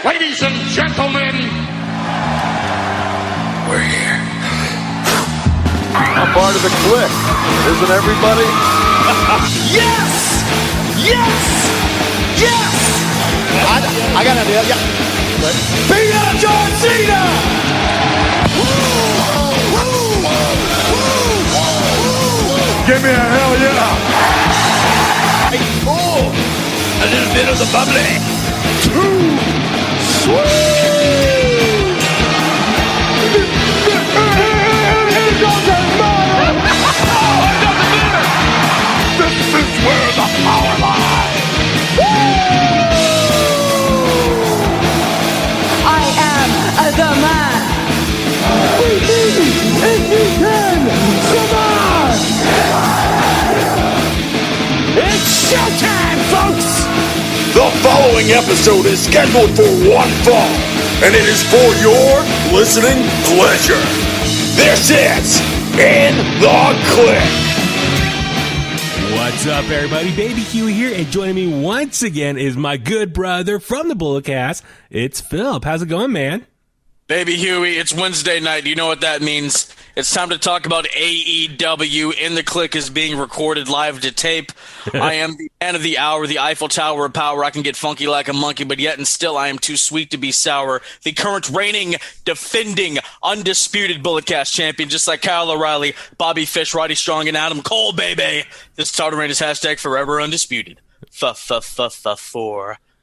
Ladies and gentlemen, we're here. I'm part of the Kliq, isn't everybody? Yes! Yes! Yes! I got an idea, yeah. Beat up John Cena! Give me a hell yeah! Oh, a little bit of the bubbly. Too sweet! Here goes the mother! This is where the power lies! I am the man. We need if we can survive! It's showtime, folks! The following episode is scheduled for one fall, and it is for your listening pleasure. This is In The Kliq. What's up, everybody? Baby Huey here, and joining me once again is my good brother from the Bulletcast. It's Philip. How's it going, man? Baby Huey, it's Wednesday night. You know what that means. It's time to talk about AEW. In the Kliq is being recorded live to tape. I am the man of the hour, the Eiffel Tower of power. I can get funky like a monkey, but yet and still I am too sweet to be sour. The current reigning, defending, undisputed Bulletcast champion, just like Kyle O'Reilly, Bobby Fish, Roddy Strong, and Adam Cole, baby. This title reign is hashtag forever undisputed. For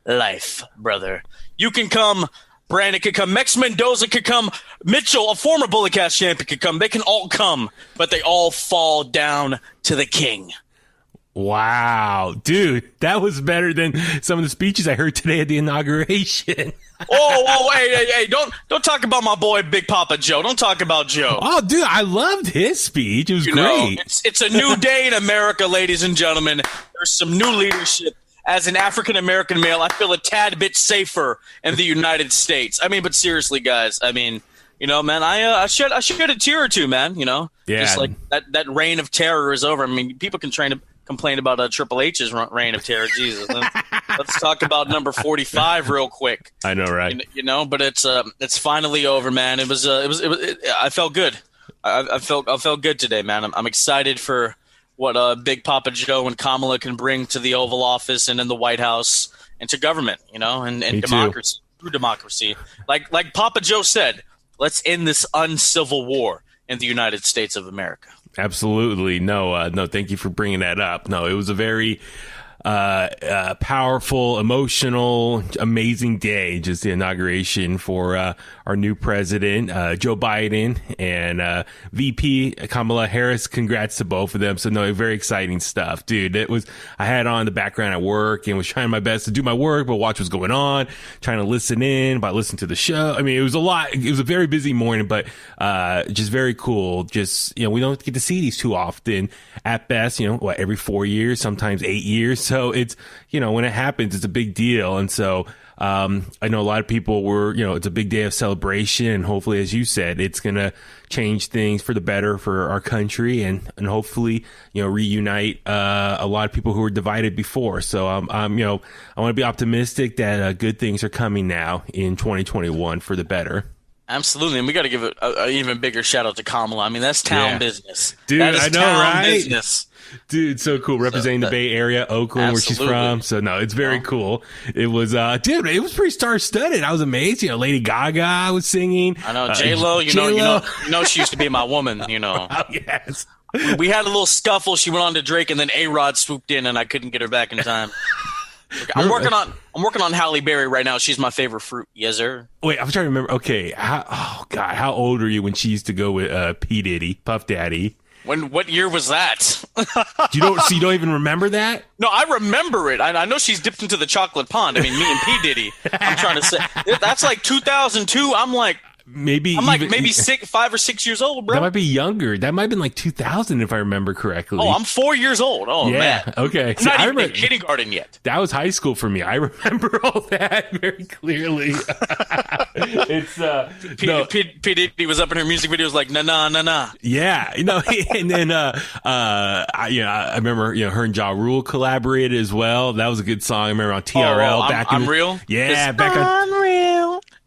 life, brother. You can come. Brandon could come. Mex Mendoza could come. Mitchell, a former Bulletcast champion, could come. They can all come, but they all fall down to the king. Wow. Dude, that was better than some of the speeches I heard today at the inauguration. Hey, don't talk about my boy Big Papa Joe. Don't talk about Joe. Oh, dude, I loved his speech. It was great. It's a new day in America, ladies and gentlemen. There's some new leadership. As an African-American male, I feel a tad bit safer in the United States. I mean, but seriously, guys, I mean, you know, man, I shed a tear or two, man, you know? Yeah. Just like that reign of terror is over. I mean, people can complain about Triple H's reign of terror. Jesus. Let's talk about number 45 real quick. I know, right? You know, but it's finally over, man. It was I felt good. I felt good today, man. I'm excited for what Big Papa Joe and Kamala can bring to the Oval Office and in the White House and to government, you know, and democracy, through democracy. Like Papa Joe said, let's end this uncivil war in the United States of America. Absolutely. No, thank you for bringing that up. No, it was a very powerful, emotional, amazing day. Just the inauguration for our new president, Joe Biden, and VP Kamala Harris. Congrats to both of them. So no, very exciting stuff, dude. I had on the background at work and was trying my best to do my work, but watch what's going on, trying to listen to the show. I mean, it was a lot. It was a very busy morning, but just very cool. Just, you know, we don't get to see these too often at best, you know, every 4 years, sometimes 8 years. So it's, you know, when it happens, it's a big deal. And so I know a lot of people were, you know, it's a big day of celebration. And hopefully, as you said, it's going to change things for the better for our country and hopefully, you know, reunite a lot of people who were divided before. So, you know, I want to be optimistic that good things are coming now in 2021 for the better. Absolutely, and we got to give an even bigger shout out to Kamala. I mean, that's town business. Dude, that is I know, town right? Business. Dude, so cool. Representing the Bay Area, Oakland, where she's from. So, no, it's very cool. It was, dude, it was pretty star-studded. I was amazed. You know, Lady Gaga was singing. I know. J-Lo, you know, she used to be my woman, you know. Oh, yes. We had a little scuffle. She went on to Drake, and then A-Rod swooped in, and I couldn't get her back in time. I'm working on Halle Berry right now. She's my favorite fruit. Yes, sir. Wait, I'm trying to remember. Okay. How old were you when she used to go with P. Diddy, Puff Daddy? What year was that? You don't even remember that? No, I remember it. I know she's dipped into the chocolate pond. I mean, me and P. Diddy. I'm trying to say that's like 2002. I'm like, maybe 5 or 6 years old, bro. That might be younger. That might have been like 2000 if I remember correctly. Oh, I'm 4 years old. Oh, yeah, man. Okay. I'm not even in kindergarten yet. That was high school for me. I remember all that very clearly. It's P. Diddy was up in her music videos like na. Yeah, you know, and then I remember, you know, her and Ja Rule collaborated as well. That was a good song. I remember on TRL I'm Real. Yeah, back on Unreal.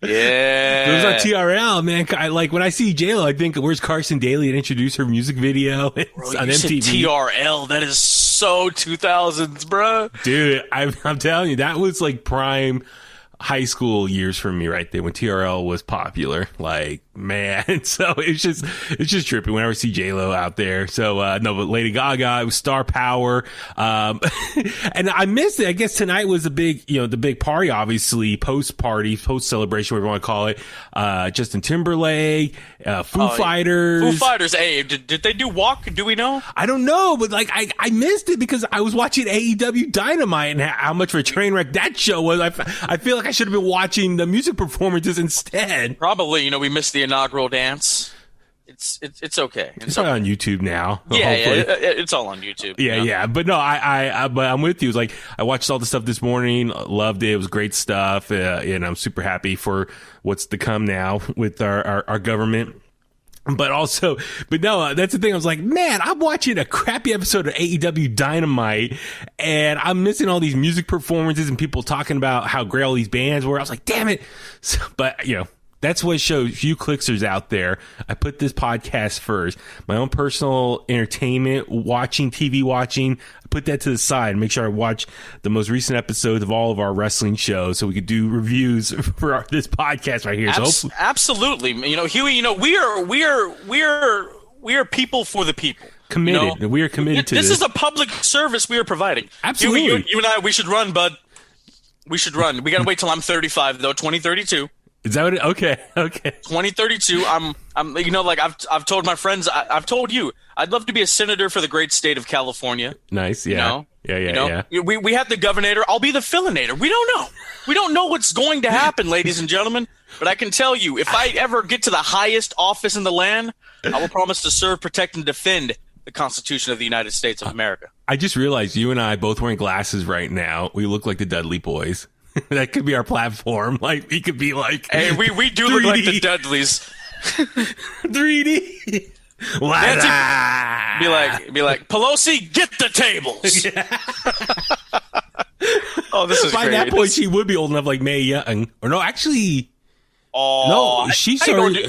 Yeah. It was on TRL, man. Like when I see JLo, I think, where's Carson Daly to introduce her music video? It's Bro, on you said MTV. TRL. That is so 2000s, bro. Dude, I'm telling you, that was like prime high school years for me right there when TRL was popular. Like, man, so it's just tripping whenever I see J-Lo out there. So, no, but Lady Gaga, it was star power. And I missed it. I guess tonight was the big party, obviously, post celebration, whatever you want to call it. Justin Timberlake, Foo Fighters. Foo Fighters, hey, did they do Walk? Do we know? I don't know, but like, I missed it because I was watching AEW Dynamite and how much of a train wreck that show was. I feel like I should have been watching the music performances instead. Probably, we missed the inaugural dance. It's okay. It's all on YouTube now. Yeah, it's all on YouTube. Yeah. But no, but I'm with you. It's like I watched all the stuff this morning, loved it. It was great stuff, and I'm super happy for what's to come now with our government. But no, that's the thing. I was like, man, I'm watching a crappy episode of AEW Dynamite and I'm missing all these music performances and people talking about how great all these bands were. I was like, damn it. So, but that's what shows you Kliqsters out there. I put this podcast first. My own personal entertainment, TV watching. I put that to the side and make sure I watch the most recent episodes of all of our wrestling shows so we could do reviews for this podcast right here. Absolutely. Huey, we are people for the people. Committed. We are committed to this. This is a public service we are providing. Absolutely. Huey, you and I, we should run, bud. We should run. We got to wait till I'm 35, though, 2032. Is that what it? Okay. 2032. I've told my friends. I've told you. I'd love to be a senator for the great state of California. Nice. Yeah. Yeah. We have the governor. I'll be the fillinator. We don't know. We don't know what's going to happen, ladies and gentlemen. But I can tell you, if I ever get to the highest office in the land, I will promise to serve, protect, and defend the Constitution of the United States of America. I just realized you and I both wearing glasses right now. We look like the Dudley Boys. That could be our platform. Like, we could be like, hey, we do 3D. Look like the Dudleys. 3D. Be like, Pelosi, get the tables. Yeah. Oh, this is by great. that point, she would be old enough, like Mae Young, or no, actually, no, she's already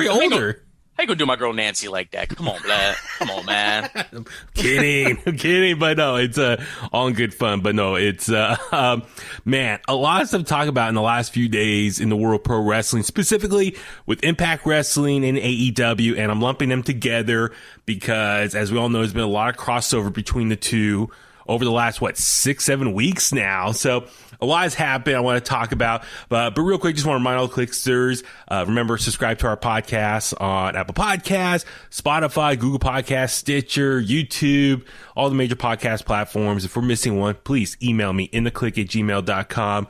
older. How you gonna do my girl Nancy like that? Come on, Vlad. Come on, man. I'm kidding. But no, it's all in good fun. But no, it's man, a lot of stuff to talk about in the last few days in the world of pro wrestling, specifically with Impact Wrestling and AEW, and I'm lumping them together because, as we all know, there's been a lot of crossover between the two over the last 6-7 weeks now. So a lot has happened I want to talk about, but real quick, just want to remind all the Kliqsters, remember, subscribe to our podcast on Apple Podcasts, Spotify, Google Podcasts, Stitcher, YouTube, all the major podcast platforms. If we're missing one, please email me inthekliq@gmail.com.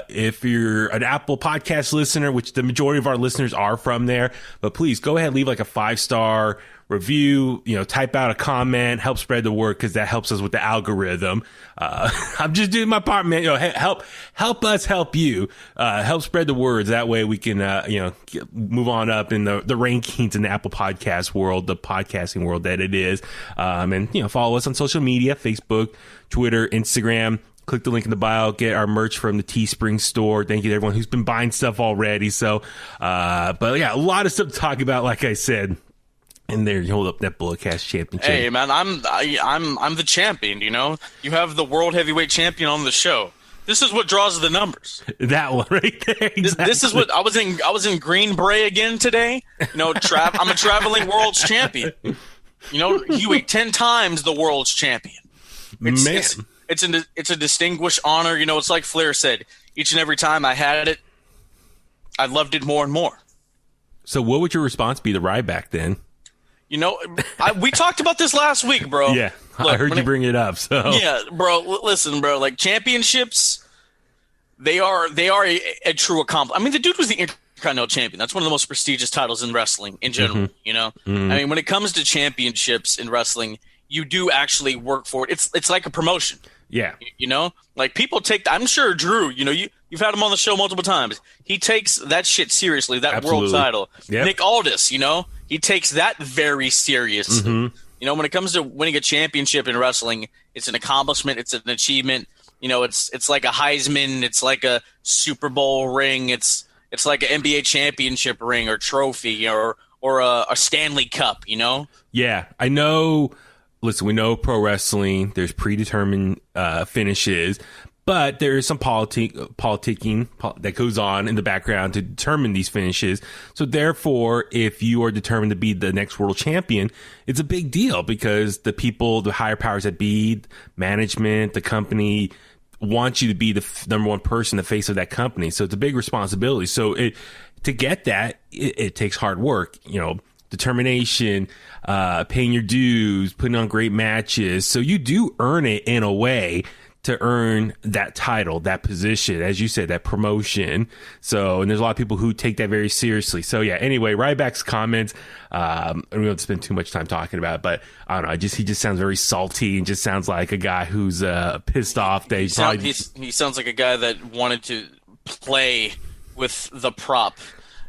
If you're an Apple Podcast listener, which the majority of our listeners are from there, but please go ahead and leave like a 5-star review, type out a comment, help spread the word, because that helps us with the algorithm. I'm just doing my part, man. Help us help you, help spread the words. That way we can, move on up in the rankings in the Apple Podcast world, the podcasting world that it is. And follow us on social media, Facebook, Twitter, Instagram. Click the link in the bio, get our merch from the Teespring store. Thank you to everyone who's been buying stuff already. So, but yeah, a lot of stuff to talk about, like I said. And there, you hold up that Bulletcast championship. Hey, man, I'm the champion. You have the world heavyweight champion on the show. This is what draws the numbers. That one right there. Exactly. This is what I was in Green Bray again today. I'm a traveling world's champion. Huey, 10 times the world's champion. It's a distinguished honor. It's like Flair said. Each and every time I had it, I loved it more and more. So, what would your response be to Ryback then? We talked about this last week, bro. Yeah, look, I heard you bring it up. So yeah, bro. Listen, bro. Like, championships, they are a true accomplishment. I mean, the dude was the Intercontinental Champion. That's one of the most prestigious titles in wrestling in general. Mm-hmm. I mean, when it comes to championships in wrestling, you do actually work for it. It's like a promotion. Yeah. Like, people take. I'm sure Drew. You've had him on the show multiple times. He takes that shit seriously. That Absolutely. world title. Yep. Nick Aldis. He takes that very seriously. Mm-hmm. When it comes to winning a championship in wrestling, it's an accomplishment. It's an achievement. It's like a Heisman. It's like a Super Bowl ring. It's it's like an NBA championship ring or trophy or a Stanley Cup, you know? Yeah, I know. Listen, we know pro wrestling, there's predetermined finishes, but there is some politicking that goes on in the background to determine these finishes. So therefore, if you are determined to be the next world champion, it's a big deal because the higher powers that be, management, the company, want you to be the number one person, the face of that company. So it's a big responsibility. So to get that, it takes hard work, determination, paying your dues, putting on great matches. So you do earn it in a way to earn that title, that position, as you said, that promotion. So, and there's a lot of people who take that very seriously. So yeah, anyway, Ryback's comments, I don't have to spend too much time talking about it, but I don't know. He just sounds very salty and just sounds like a guy who's pissed off that he sounds like a guy that wanted to play with the prop.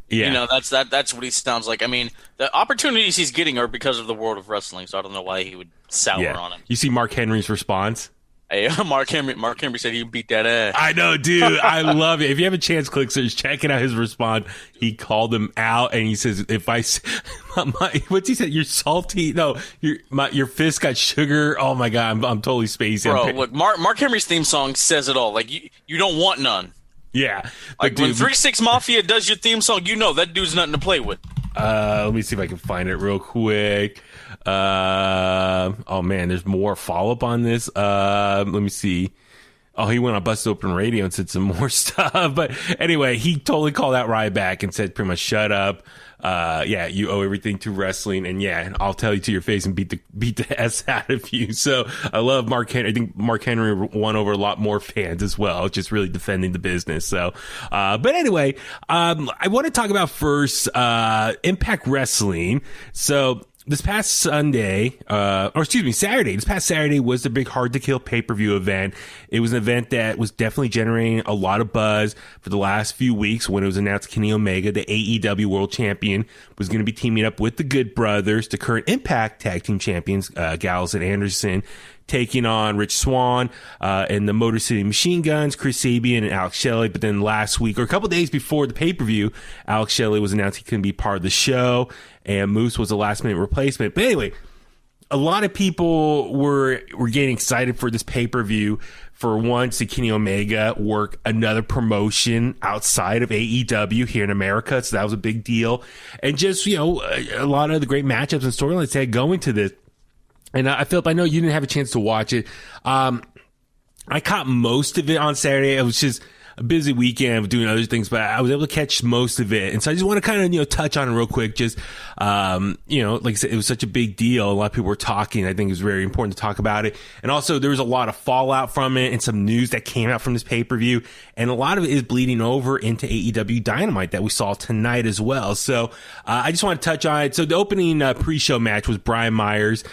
Yeah. That's what he sounds like. I mean, the opportunities he's getting are because of the world of wrestling, so I don't know why he would sour on him. You see Mark Henry's response? Hey, Mark Henry said he beat that ass. I know, dude. I love it. If you have a chance, Kliqsters, checking out his response. He called him out, and he says, what's he said? You're salty. No, your fist got sugar. Oh my God, I'm totally spacing. Bro, look, Mark Henry's theme song says it all. Like, you don't want none. Yeah. Like, when 3-6 Mafia does your theme song, that dude's nothing to play with. Let me see if I can find it real quick. Oh man, there's more follow-up on this. Let me see. Oh, he went on Busted Open Radio and said some more stuff. But anyway, he totally called out Ryback and said pretty much, shut up. Yeah, you owe everything to wrestling, and yeah, I'll tell you to your face and beat the S out of you. So I love Mark Henry. I think Mark Henry won over a lot more fans as well, just really defending the business. So, but anyway, I want to talk about first, Impact Wrestling. So, this past Saturday, this past Saturday was the big Hard to Kill pay-per-view event. It was an event that was definitely generating a lot of buzz for the last few weeks when it was announced Kenny Omega, the AEW World Champion, was going to be teaming up with the Good Brothers, the current Impact Tag Team Champions, Gallows and Anderson, taking on Rich Swann and the Motor City Machine Guns, Chris Sabian and Alex Shelley. But then last week, or a couple days before the pay-per-view, Alex Shelley was announced he couldn't be part of the show, and Moose was a last-minute replacement. But anyway, a lot of people were getting excited for this pay-per-view for once to Kenny Omega work another promotion outside of AEW here in America. So that was a big deal. And just, a lot of the great matchups and storylines they had going to this. And Philip, I know you didn't have a chance to watch it. I caught most of it on Saturday. It was just a busy weekend of doing other things, but I was able to catch most of it. And so I just want to kind of, touch on it real quick. Just, like I said, it was such a big deal. A lot of people were talking. I think it was very important to talk about it. And also there was a lot of fallout from it and some news that came out from this pay-per-view. And a lot of it is bleeding over into AEW Dynamite that we saw tonight as well. So, I just want to touch on it. So the opening pre-show match was Brian Myers,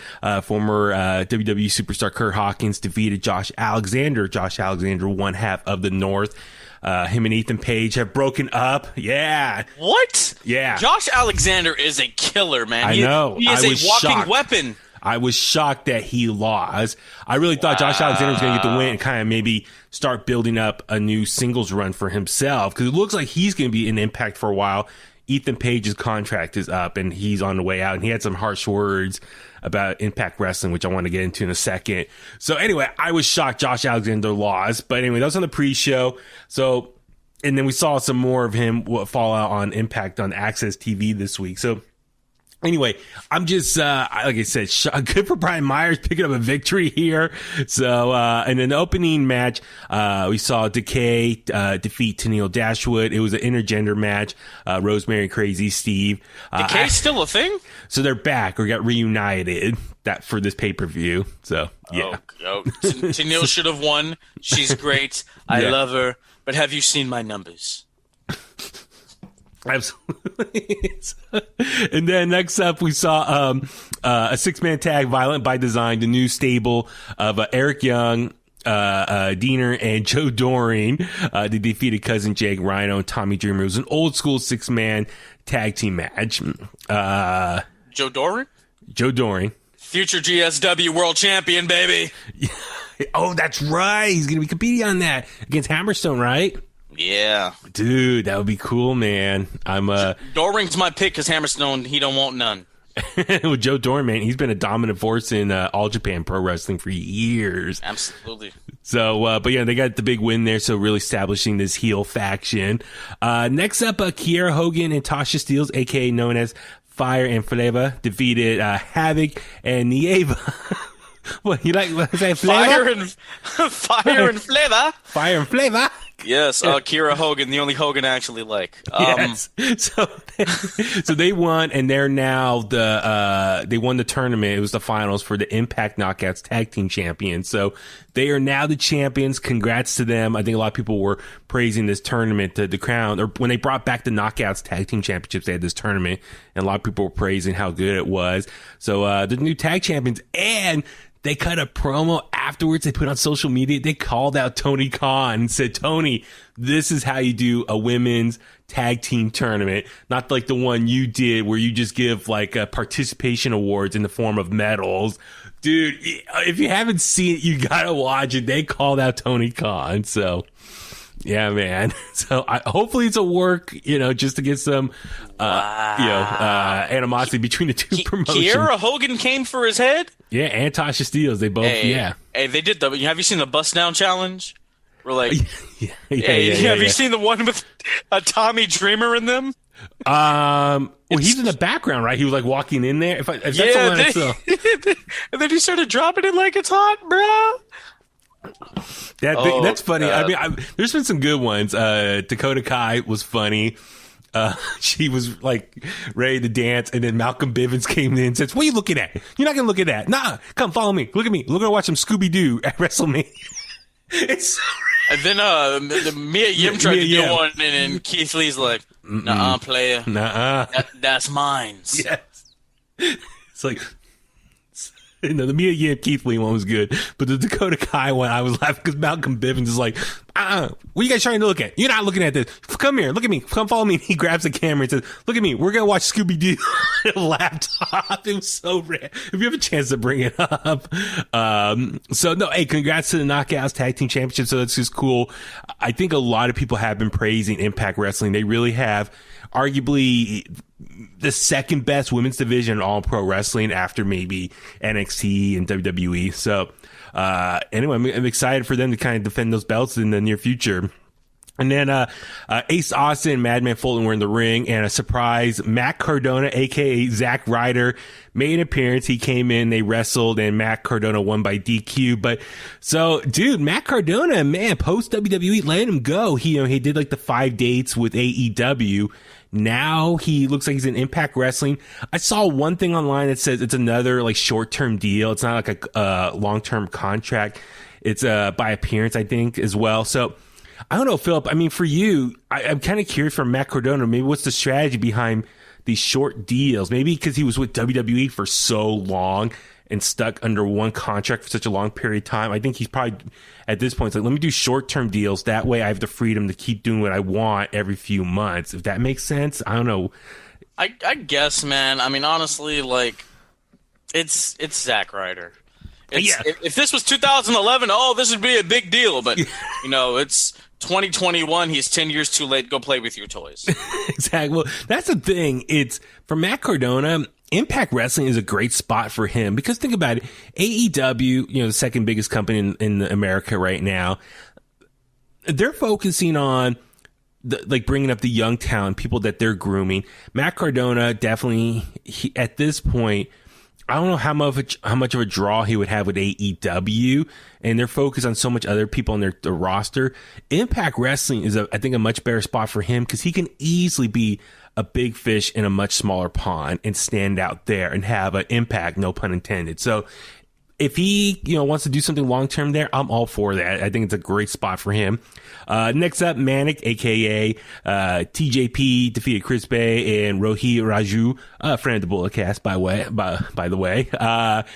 former WWE superstar Kurt Hawkins defeated Josh Alexander. Josh Alexander, one half of the North. Him and Ethan Page have broken up. Yeah. What? Yeah. Josh Alexander is a killer, man. I know. He is a walking shocked. weapon. I was shocked that he lost. I really thought Josh Alexander was going to get the win and kind of maybe start building up a new singles run for himself, because it looks like he's going to be in Impact for a while. Ethan Page's contract is up and he's on the way out, and he had some harsh words about Impact Wrestling, which I want to get into in a second. So anyway, I was shocked Josh Alexander lost, but anyway, that was on the pre-show. So, and then we saw some more of him fall out on Impact on Access TV this week. So anyway, I'm just, like I said, good for Brian Myers picking up a victory here. So, and in the opening match, we saw Decay, defeat Tennille Dashwood. It was an intergender match. Rosemary and Crazy Steve. Decay's still a thing? So they're back or got reunited for this pay-per-view. So, yeah. Tennille should have won. She's great. I love her. But have you seen my numbers? Absolutely. And then next up, we saw a six-man tag, Violent by Design, the new stable of Eric Young, Diener, and Joe Doring. They defeated Cousin Jake, Rhino, and Tommy Dreamer. It was an old-school six-man tag team match. Joe Doring? Joe Doring. Future GSW World Champion, baby. Oh, that's right. He's going to be competing on that against Hammerstone, right? Yeah. Dude, that would be cool, man. Doring's my pick because Hammerstone, he don't want none. With Joe Doring, man, he's been a dominant force in All Japan Pro Wrestling for years. Absolutely. So, but yeah, they got the big win there, so really establishing this heel faction. Next up, Kiera Hogan and Tasha Steelz, aka known as Fire and Flava, defeated Havoc and Nieva. What, you like what say, Flava? Fire and Flava. Fire and Flava. Yes, Kiera Hogan, the only Hogan I actually like. Yes. So they won, and they're now they won the tournament. It was the finals for the Impact Knockouts Tag Team Champions. So they are now the champions. Congrats to them. I think a lot of people were praising this tournament, the crown, or when they brought back the Knockouts Tag Team Championships, they had this tournament, and a lot of people were praising how good it was. So the new tag champions, and they cut a promo afterwards. They put on social media. They called out Tony Khan and said, Tony, this is how you do a women's tag team tournament. Not like the one you did where you just give like participation awards in the form of medals. Dude, if you haven't seen it, you gotta watch it. They called out Tony Khan. So, yeah, man. So hopefully it's a work, just to get some, animosity between the two promotions. Kiera Hogan came for his head? Yeah, and Tasha Steelz, they both, Hey, they did have you seen the bust down challenge? We're like, yeah, have you seen the one with Tommy Dreamer in them? Well, he's in the background, right? He was like walking in there. If that's the one, and then he started dropping it like it's hot, bro. That's funny. I mean, there's been some good ones. Dakota Kai was funny. She was like ready to dance, and then Malcolm Bivens came in and says, "What are you looking at? You're not gonna look at that. Nah, come follow me. Look at me. We're gonna watch some Scooby Doo at WrestleMania." It's so and then the Mia Yim tried to do one, and then Keith Lee's like, "Nuh-uh, player. Nuh-uh. That's mine." Yes. It's like. The Mia Yim Keith Lee one was good, but the Dakota Kai one, I was laughing because Malcolm Bivens is like, what are you guys trying to look at? You're not looking at this. Come here, look at me. Come follow me. And he grabs the camera and says, look at me. We're going to watch Scooby-Doo laptop. It was so rad. If you have a chance to bring it up. Congrats to the Knockouts Tag Team Championship. So that's just cool. I think a lot of people have been praising Impact Wrestling. They really have. Arguably the second best women's division in all pro wrestling after maybe NXT and WWE. So, anyway, I'm excited for them to kind of defend those belts in the near future. And then, Ace Austin and Madman Fulton were in the ring, and a surprise, Matt Cardona, aka Zack Ryder, made an appearance. He came in, they wrestled, and Matt Cardona won by DQ. But so, dude, Matt Cardona, man, post WWE, let him go. He did like the 5 dates with AEW. Now he looks like he's in Impact Wrestling. I saw one thing online that says it's another like short-term deal. It's not like a long-term contract. It's by appearance, I think, as well. So I don't know, Philip. I mean, for you, I'm kind of curious from Matt Cardona. Maybe what's the strategy behind these short deals? Maybe because he was with WWE for so long and stuck under one contract for such a long period of time. I think he's probably at this point, it's like, let me do short-term deals. That way I have the freedom to keep doing what I want every few months. If that makes sense. I don't know. I guess, man. I mean, honestly, like, it's Zack Ryder. If this was 2011, this would be a big deal. But, it's 2021. He's 10 years too late. Go play with your toys. Exactly. Well, that's the thing. It's for Matt Cardona, Impact Wrestling is a great spot for him because think about it. AEW, the second biggest company in America right now, they're focusing on bringing up the young talent, people that they're grooming. Matt Cardona definitely, at this point, I don't know how much of a draw he would have with AEW, and they're focused on so much other people on their roster. Impact Wrestling is, I think, a much better spot for him because he can easily be a big fish in a much smaller pond and stand out there and have an impact, no pun intended. So if he, wants to do something long term there, I'm all for that. I think it's a great spot for him. Next up, Manic, aka TJP, defeated Chris Bay and Rohit Raju, friend of the Bullet Cast, by the way. A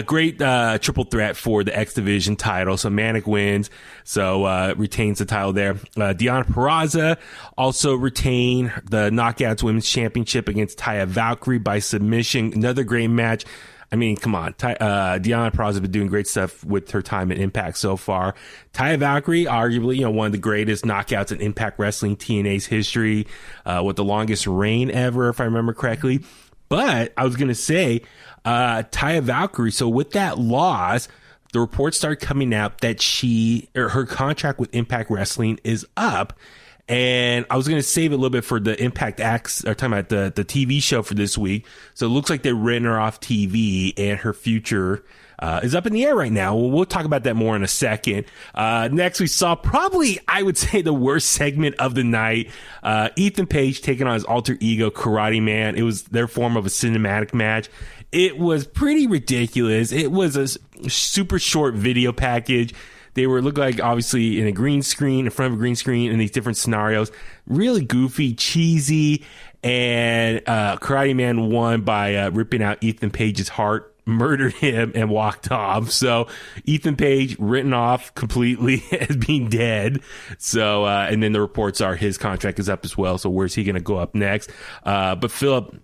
great triple threat for the X Division title. So Manic wins, so retains the title there. Deonna Purrazzo also retained the Knockouts Women's Championship against Taya Valkyrie by submission. Another great match. I mean, come on. Deanna Praza has been doing great stuff with her time at Impact so far. Taya Valkyrie, arguably, one of the greatest knockouts in Impact Wrestling TNA's history, with the longest reign ever, if I remember correctly. But I was going to say, Taya Valkyrie, so with that loss, the reports started coming out that her contract with Impact Wrestling is up. And I was going to save it a little bit for the Impact Acts, or talking about the TV show for this week. So it looks like they're written her off TV, and her future is up in the air right now. We'll talk about that more in a second. Next, we saw probably, I would say, the worst segment of the night. Ethan Page taking on his alter ego, Karate Man. It was their form of a cinematic match. It was pretty ridiculous. It was a super short video package. They looked like, obviously, in front of a green screen in these different scenarios. Really goofy, cheesy, and Karate Man won by ripping out Ethan Page's heart, murdered him, and walked off. So Ethan Page written off completely as being dead. So, and then the reports are his contract is up as well. So where's he going to go up next? But Philip,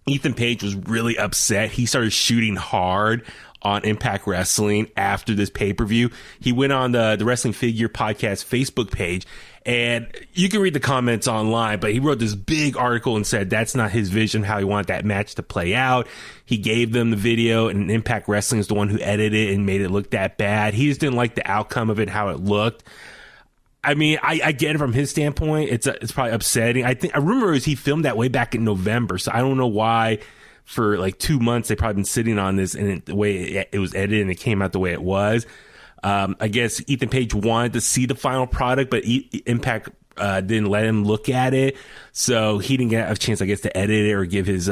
Ethan Page was really upset. He started shooting hard on Impact Wrestling after this pay-per-view. He went on the Wrestling Figure Podcast Facebook page, and you can read the comments online, but he wrote this big article and said that's not his vision, how he wanted that match to play out. He gave them the video, and Impact Wrestling is the one who edited it and made it look that bad. He just didn't like the outcome of it, how it looked. I mean, I get it from his standpoint. It's probably upsetting. I remember he filmed that way back in November, so I don't know why for like 2 months they've probably been sitting on this, and the way it was edited and it came out the way it was. I guess Ethan Page wanted to see the final product, but Impact didn't let him look at it, so he didn't get a chance, I guess, to edit it or give his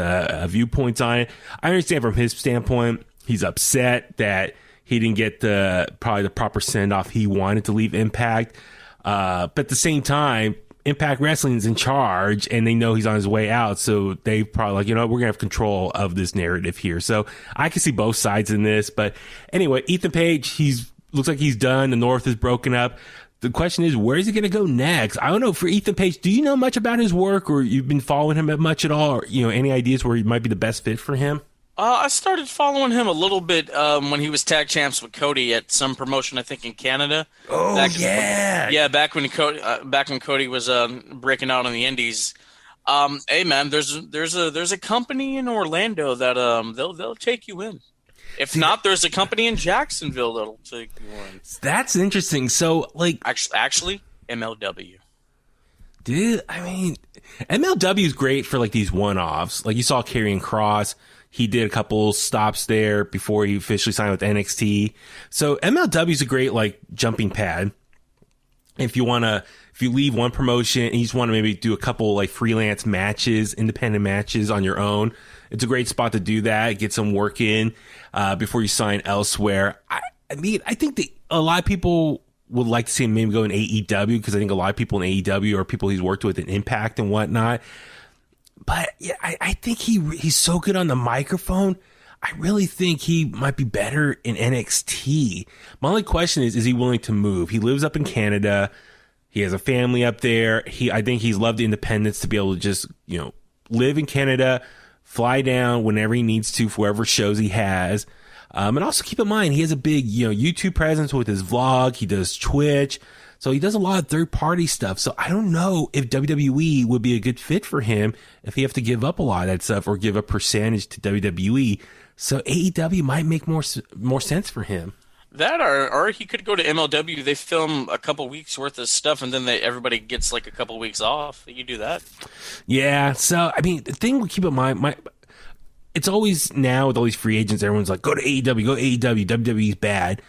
viewpoints on it. I understand from his standpoint, he's upset that he didn't get probably the proper send-off he wanted to leave Impact. But at the same time, Impact Wrestling is in charge, and they know he's on his way out, so they probably like, we're going to have control of this narrative here. So I can see both sides in this. But anyway, Ethan Page, looks like he's done. The North is broken up. The question is, where is he going to go next? I don't know. For Ethan Page, do you know much about his work, or you've been following him much at all? Or, any ideas where he might be the best fit for him? I started following him a little bit when he was tag champs with Cody at some promotion, I think in Canada. Oh, yeah, back when Cody was breaking out on the Indies. Hey man, there's a company in Orlando that they'll take you in. If not, there's a company in Jacksonville that'll take you in. That's interesting. So like, actually, MLW. Dude, I mean, MLW is great for like these one-offs. Like you saw Karrion Kross. He did a couple stops there before he officially signed with NXT. So MLW is a great like jumping pad. If you leave one promotion and you just want to maybe do a couple like freelance matches, independent matches on your own, it's a great spot to do that. Get some work in before you sign elsewhere. I mean, I think that a lot of people would like to see him maybe go in AEW, because I think a lot of people in AEW are people he's worked with in Impact and whatnot. But yeah, I think he's so good on the microphone. I really think he might be better in NXT. My only question is he willing to move? He lives up in Canada. He has a family up there. I think he's loved the independence to be able to just, live in Canada, fly down whenever he needs to for whatever shows he has. And also keep in mind, he has a big, YouTube presence with his vlog. He does Twitch. So he does a lot of third-party stuff. So I don't know if WWE would be a good fit for him if he have to give up a lot of that stuff or give a percentage to WWE. So AEW might make more sense for him. That or he could go to MLW. They film a couple weeks worth of stuff, and then everybody gets like a couple weeks off. You do that. Yeah. So I mean, the thing we keep in mind, it's always now with all these free agents, everyone's like, go to AEW, go to AEW. WWE's bad.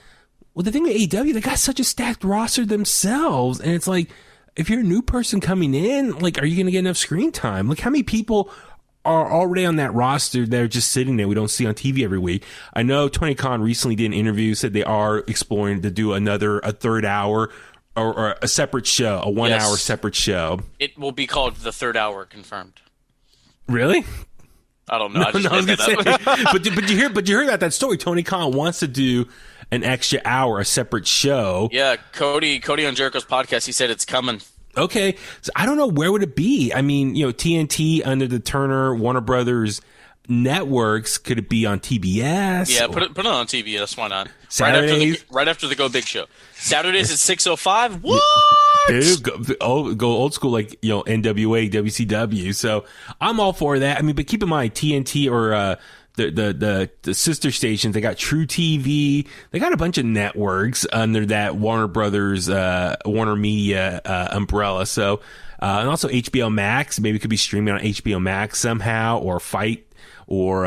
Well, the thing with AEW, they got such a stacked roster themselves, and it's like, if you're a new person coming in, like, are you going to get enough screen time? Like, how many people are already on that roster that are just sitting there we don't see on TV every week? I know Tony Khan recently did an interview, said they are exploring to do a third hour or a separate show, a 1 hour separate show. It will be called the third hour, confirmed. Really? I don't know. No, I was gonna say, but you hear about that story. Tony Khan wants to do an extra hour, a separate show. Yeah, Cody on Jericho's podcast, he said it's coming. Okay, so I don't know, where would it be? I mean, TNT under the Turner Warner Brothers networks. Could it be on TBS? Yeah, put it on TBS. Why not? Saturdays? Right after the Go Big Show. Saturdays at 6:05. What? Dude, go old school, like, NWA, WCW. So I'm all for that. I mean, but keep in mind, TNT or the sister stations, they got True TV. They got a bunch of networks under that Warner Brothers, Warner Media umbrella. So, and also HBO Max. Maybe it could be streaming on HBO Max somehow, or Fight, or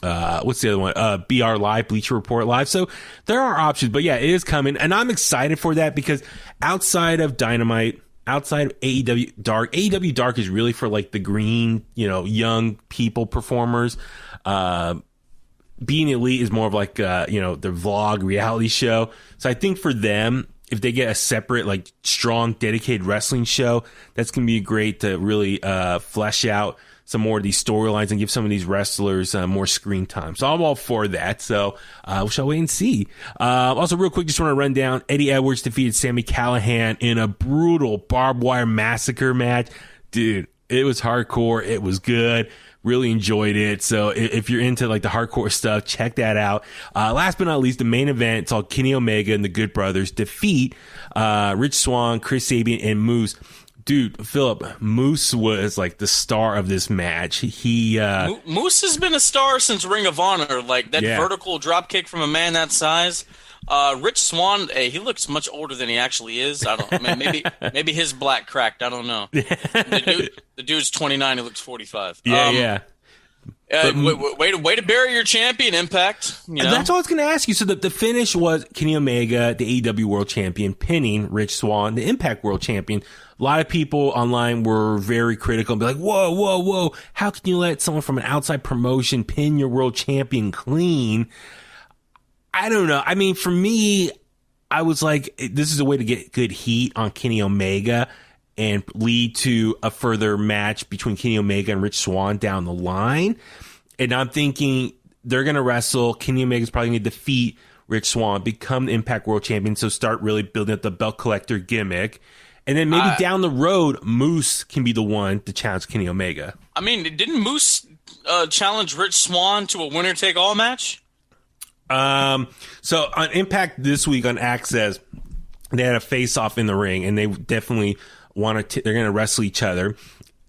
what's the other one? BR Live, Bleacher Report Live. So there are options, but yeah, it is coming, and I'm excited for that because outside of Dynamite, outside of AEW Dark is really for like the green, young people performers. Being Elite is more of like, the vlog reality show. So I think for them, if they get a separate, like, strong, dedicated wrestling show, that's going to be great to really flesh out some more of these storylines and give some of these wrestlers more screen time. So I'm all for that. So we shall wait and see. Also, real quick, just want to run down. Eddie Edwards defeated Sami Callihan in a brutal barbed wire massacre match. Dude, it was hardcore. It was good. Really enjoyed it. So if you're into like the hardcore stuff, check that out. Last but not least, the main event, it's all Kenny Omega and the Good Brothers defeat Rich Swann, Chris Sabin, and Moose. Dude, Philip, Moose was like the star of this match. Moose has been a star since Ring of Honor. Like that vertical drop kick from a man that size. Rich Swann, he looks much older than he actually is. Maybe his black cracked. I don't know. The dude's 29. He looks 45. Yeah. Way to bury your champion, Impact. That's all I was going to ask you. So the finish was Kenny Omega, the AEW World Champion, pinning Rich Swann, the Impact World Champion. A lot of people online were very critical and be like, whoa. How can you let someone from an outside promotion pin your world champion clean? I don't know. I mean, for me, I was like, this is a way to get good heat on Kenny Omega and lead to a further match between Kenny Omega and Rich Swann down the line. And I'm thinking they're going to wrestle. Kenny Omega's probably going to defeat Rich Swann, become the Impact World Champion, so start really building up the belt collector gimmick. And then maybe down the road, Moose can be the one to challenge Kenny Omega. I mean, didn't Moose challenge Rich Swann to a winner-take-all match? So on Impact this week on Access, they had a face-off in the ring, and they definitely they're going to wrestle each other.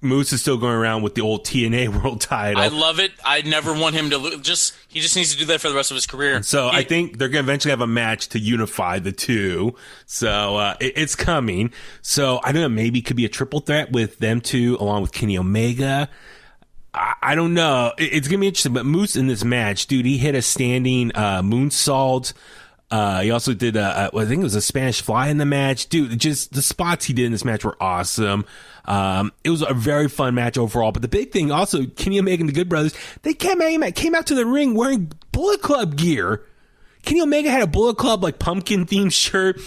Moose is still going around with the old TNA World Title. I love it. I never want him to lose. He just needs to do that for the rest of his career. So I think they're going to eventually have a match to unify the two. So it's coming. So I don't know. Maybe it could be a triple threat with them two along with Kenny Omega. I don't know. It's going to be interesting. But Moose in this match, dude, he hit a standing moonsault. He also did I think it was a Spanish Fly in the match. Dude, just the spots he did in this match were awesome. It was a very fun match overall. But the big thing also, Kenny Omega and the Good Brothers, they came out to the ring wearing Bullet Club gear. Kenny Omega had a Bullet Club like pumpkin themed shirt.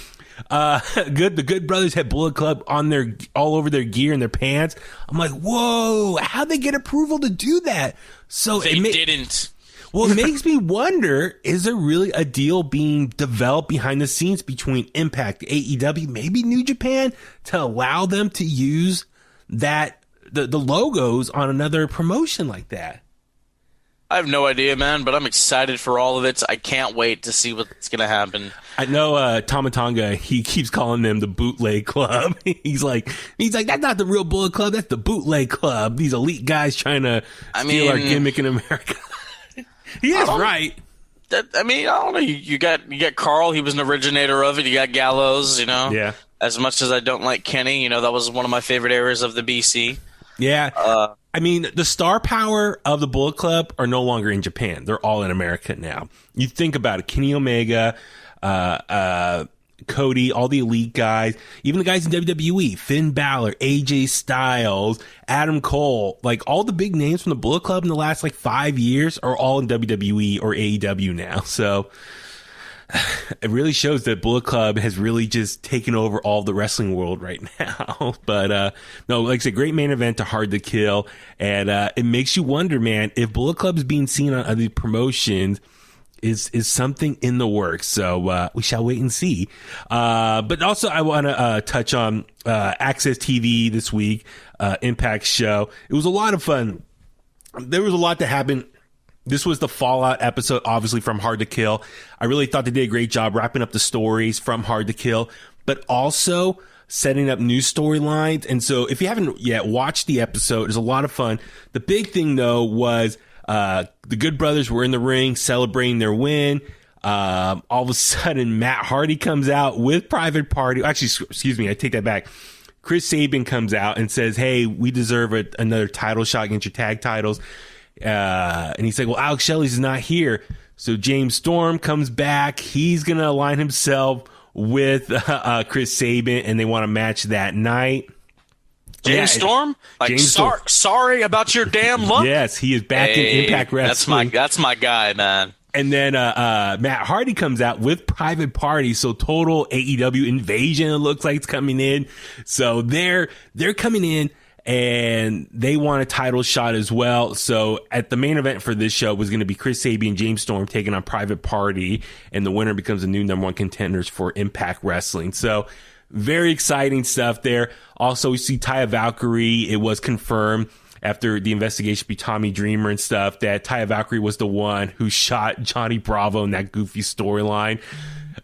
The Good Brothers had Bullet Club on all over their gear and their pants. I'm like, whoa, how'd they get approval to do that? So they didn't. Well, it makes me wonder, is there really a deal being developed behind the scenes between Impact, AEW, maybe New Japan, to allow them to use the logos on another promotion like that? I have no idea, man, but I'm excited for all of it. I can't wait to see what's going to happen. I know Tomatonga, he keeps calling them the Bootleg Club. He's like, that's not the real Bullet Club, that's the Bootleg Club. These elite guys trying to steal our gimmick in America. He is right. I don't know. You got Carl. He was an originator of it. You got Gallows. Yeah. As much as I don't like Kenny, that was one of my favorite eras of the BC. Yeah. The star power of the Bullet Club are no longer in Japan. They're all in America now. You think about it. Kenny Omega, Cody, all the elite guys, even the guys in WWE, Finn Balor, AJ Styles, Adam Cole, like all the big names from the Bullet Club in the last 5 years are all in WWE or AEW now. So it really shows that Bullet Club has really just taken over all the wrestling world right now. But no, like I said, great main event to Hard to Kill. And it makes you wonder, man, if Bullet Club is being seen on other promotions, is something in the works. So we shall wait and see. But also I want to touch on Access TV this week, Impact show. It was a lot of fun. there was a lot that happened. This was the fallout episode, obviously, from Hard to Kill. I really thought they did a great job wrapping up the stories from Hard to Kill, but also setting up new storylines. And so if you haven't yet watched the episode, it's a lot of fun. The big thing, though, was the Good Brothers were in the ring celebrating their win. All of a sudden, Matt Hardy comes out with Private Party. Actually, excuse me, I take that back. Chris Sabin comes out and says, hey, we deserve another title shot against your tag titles. And he's like, well, Alex Shelley's is not here. So James Storm comes back. He's going to align himself with Chris Sabin, and they want a match that night. James Storm? Like, James Storm. Sorry about your damn luck? Yes, he is back in Impact Wrestling. That's my guy, man. And then Matt Hardy comes out with Private Party, so total AEW invasion. It looks like it's coming in. So they're coming in, and they want a title shot as well. So at the main event for this show was going to be Chris Sabin and James Storm taking on Private Party, and the winner becomes the new #1 contenders for Impact Wrestling. So very exciting stuff there. Also, we see Taya Valkyrie. It was confirmed after the investigation by Tommy Dreamer and stuff that Taya Valkyrie was the one who shot Johnny Bravo in that goofy storyline.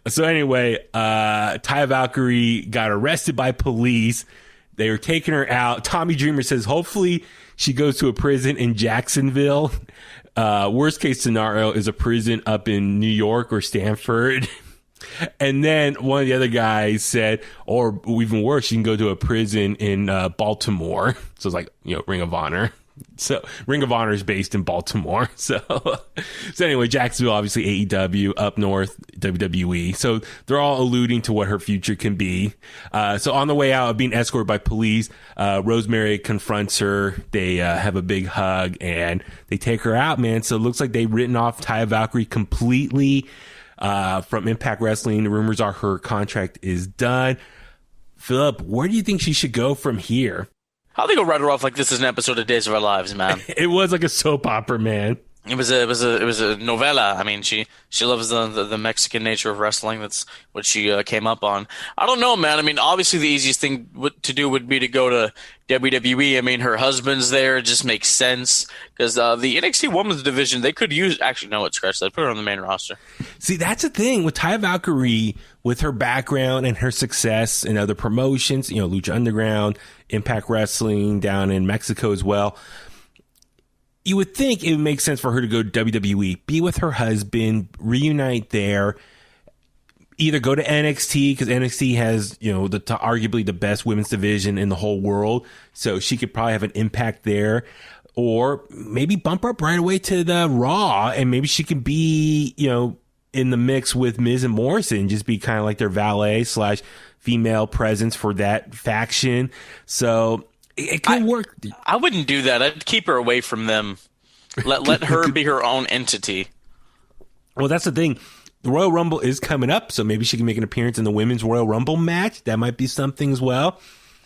So anyway, Taya Valkyrie got arrested by police. They were taking her out. Tommy Dreamer says hopefully she goes to a prison in Jacksonville. Worst case scenario is a prison up in New York or Stanford. And then one of the other guys said, or even worse, you can go to a prison in Baltimore. So it's like, Ring of Honor. So Ring of Honor is based in Baltimore. So anyway, Jacksonville, obviously AEW, up north, WWE. So they're all alluding to what her future can be. So on the way out, being escorted by police, Rosemary confronts her. They have a big hug and they take her out, man. So it looks like they've written off Taya Valkyrie completely from Impact Wrestling. The rumors are her contract is done. Philip, where do you think she should go from here? How they go write her off like this is an episode of Days of Our Lives, man? It was like a soap opera, man. It was a novella. I mean, she loves the Mexican nature of wrestling. That's what she came up on. I don't know, man. I mean, obviously the easiest thing to do would be to go to WWE. I mean, her husband's there. It just makes sense because the NXT Women's Division, they could use. Actually, no, it's scratch that. Put her on the main roster. See, that's the thing with Taya Valkyrie, with her background and her success in other promotions. Lucha Underground, Impact Wrestling down in Mexico as well. You would think it would make sense for her to go to WWE, be with her husband, reunite there, either go to NXT because NXT has, arguably the best women's division in the whole world. So she could probably have an impact there, or maybe bump her up right away to the Raw and maybe she could be, in the mix with Miz and Morrison, just be kind of like their valet / female presence for that faction. So it could work. I wouldn't do that. I'd keep her away from them. Let her be her own entity. Well, that's the thing. The Royal Rumble is coming up, so maybe she can make an appearance in the Women's Royal Rumble match. That might be something as well.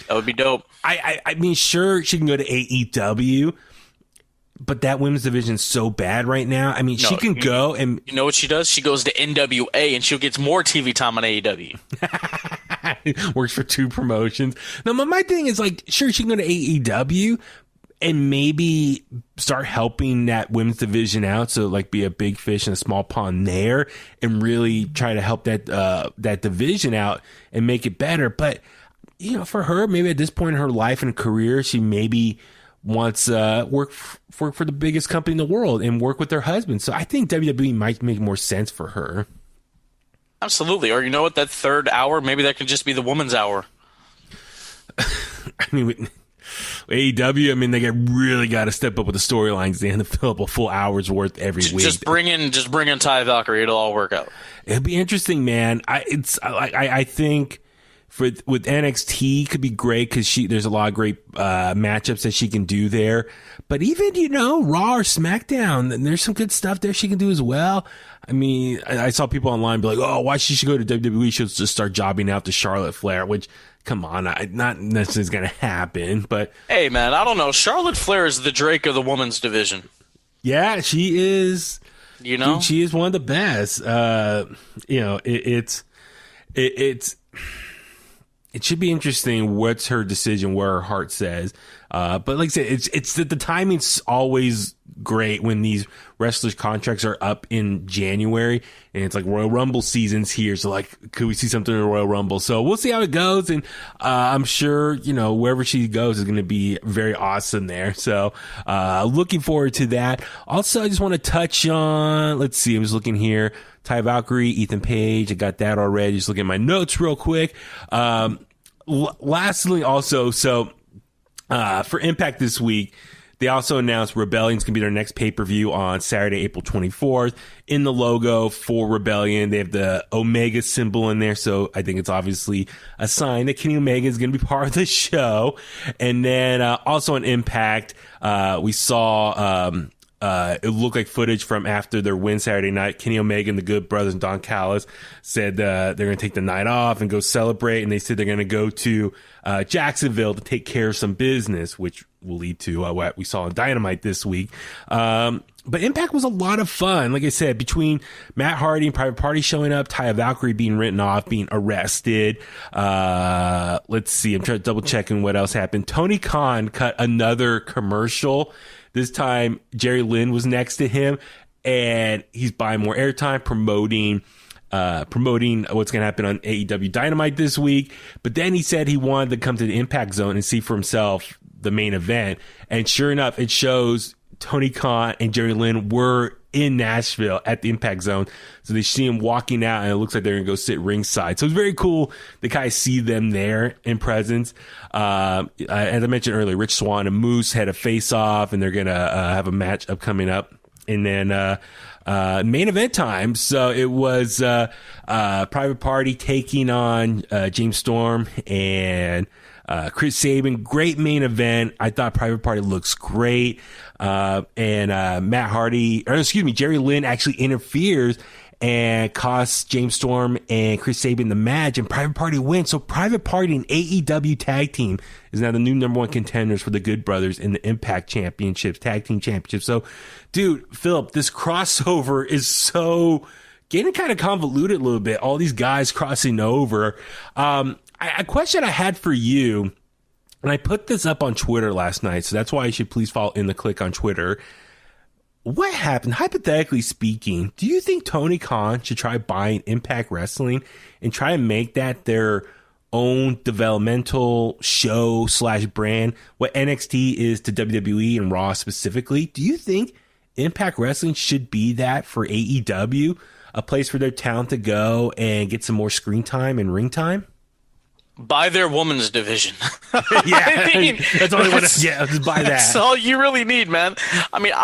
That would be dope. I mean, sure, she can go to AEW, but that women's division is so bad right now. I mean, she can go and... You know what she does? She goes to NWA, and she'll get more TV time on AEW. Works for two promotions. Now, my thing is, like, sure, she can go to AEW and maybe start helping that women's division out. So, like, be a big fish in a small pond there and really try to help that division out and make it better. But, for her, maybe at this point in her life and career, she maybe wants work for the biggest company in the world and work with her husband. So I think WWE might make more sense for her. Absolutely. Or you know what? That third hour, maybe that could just be the woman's hour. I mean, with AEW, they really got to step up with the storylines. They have to fill up a full hour's worth every week. Just bring in Taya Valkyrie. It'll all work out. It'll be interesting, man. I think with NXT could be great because there's a lot of great matchups that she can do there. But even Raw or SmackDown, there's some good stuff there she can do as well. I mean, I saw people online be like, "Oh, why she should go to WWE? She'll just start jobbing out to Charlotte Flair." Which, come on, not necessarily going to happen. But hey, man, I don't know. Charlotte Flair is the Drake of the women's division. Yeah, she is. Dude, she is one of the best. It's it should be interesting what's her decision, where her heart says. But like I said, it's that the timing's always great when these wrestlers' contracts are up in January, and it's like Royal Rumble season's here. So like, could we see something in the Royal Rumble? So we'll see how it goes. And, I'm sure, wherever she goes is going to be very awesome there. So, looking forward to that. Also, I just want to touch on, let's see, I'm just looking here. Ty Valkyrie, Ethan Page. I got that already. Just looking at my notes real quick. Lastly, also, for Impact this week, they also announced Rebellion's going to be their next pay-per-view on Saturday, April 24th. In the logo for Rebellion, they have the Omega symbol in there, so I think it's obviously a sign that Kenny Omega is going to be part of the show. And then also on Impact, we saw it looked like footage from after their win Saturday night. Kenny Omega and the Good Brothers and Don Callis said they're going to take the night off and go celebrate, and they said they're going to go to Jacksonville to take care of some business, which will lead to what we saw on Dynamite this week. But Impact was a lot of fun. Like I said, between Matt Hardy and Private Party showing up, Taya Valkyrie being written off, being arrested. Let's see. I'm trying to double checking what else happened. Tony Khan cut another commercial. This time, Jerry Lynn was next to him, and he's buying more airtime, promoting what's going to happen on AEW Dynamite this week. But then he said he wanted to come to the Impact Zone and see for himself the main event. And sure enough, it shows Tony Khan and Jerry Lynn were in Nashville at the Impact Zone. So they see him walking out, and it looks like they're going to go sit ringside. So it's very cool to kind of see them there in presence. As I mentioned earlier, Rich Swann and Moose had a face-off, and they're going to have a match coming up. And then main event time. So it was Private Party taking on James Storm and Chris Sabin. Great main event. I thought Private Party looks great. And Jerry Lynn actually interferes and costs James Storm and Chris Sabin the match, and Private Party wins. So Private Party and AEW Tag Team is now the new number one contenders for the Good Brothers in the Impact Championships, Tag Team Championships. So, dude, Philip, this crossover is so getting kind of convoluted a little bit. All these guys crossing over. A question I had for you, and I put this up on Twitter last night, so that's why you should please follow In The Kliq on Twitter. What happened, hypothetically speaking, do you think Tony Khan should try buying Impact Wrestling and try and make that their own developmental show / brand, what NXT is to WWE and Raw specifically? Do you think Impact Wrestling should be that for AEW, a place for their talent to go and get some more screen time and ring time? Buy their women's division. Yeah, I mean, that's all I want to. Yeah, just buy that. That's all you really need, man. I mean,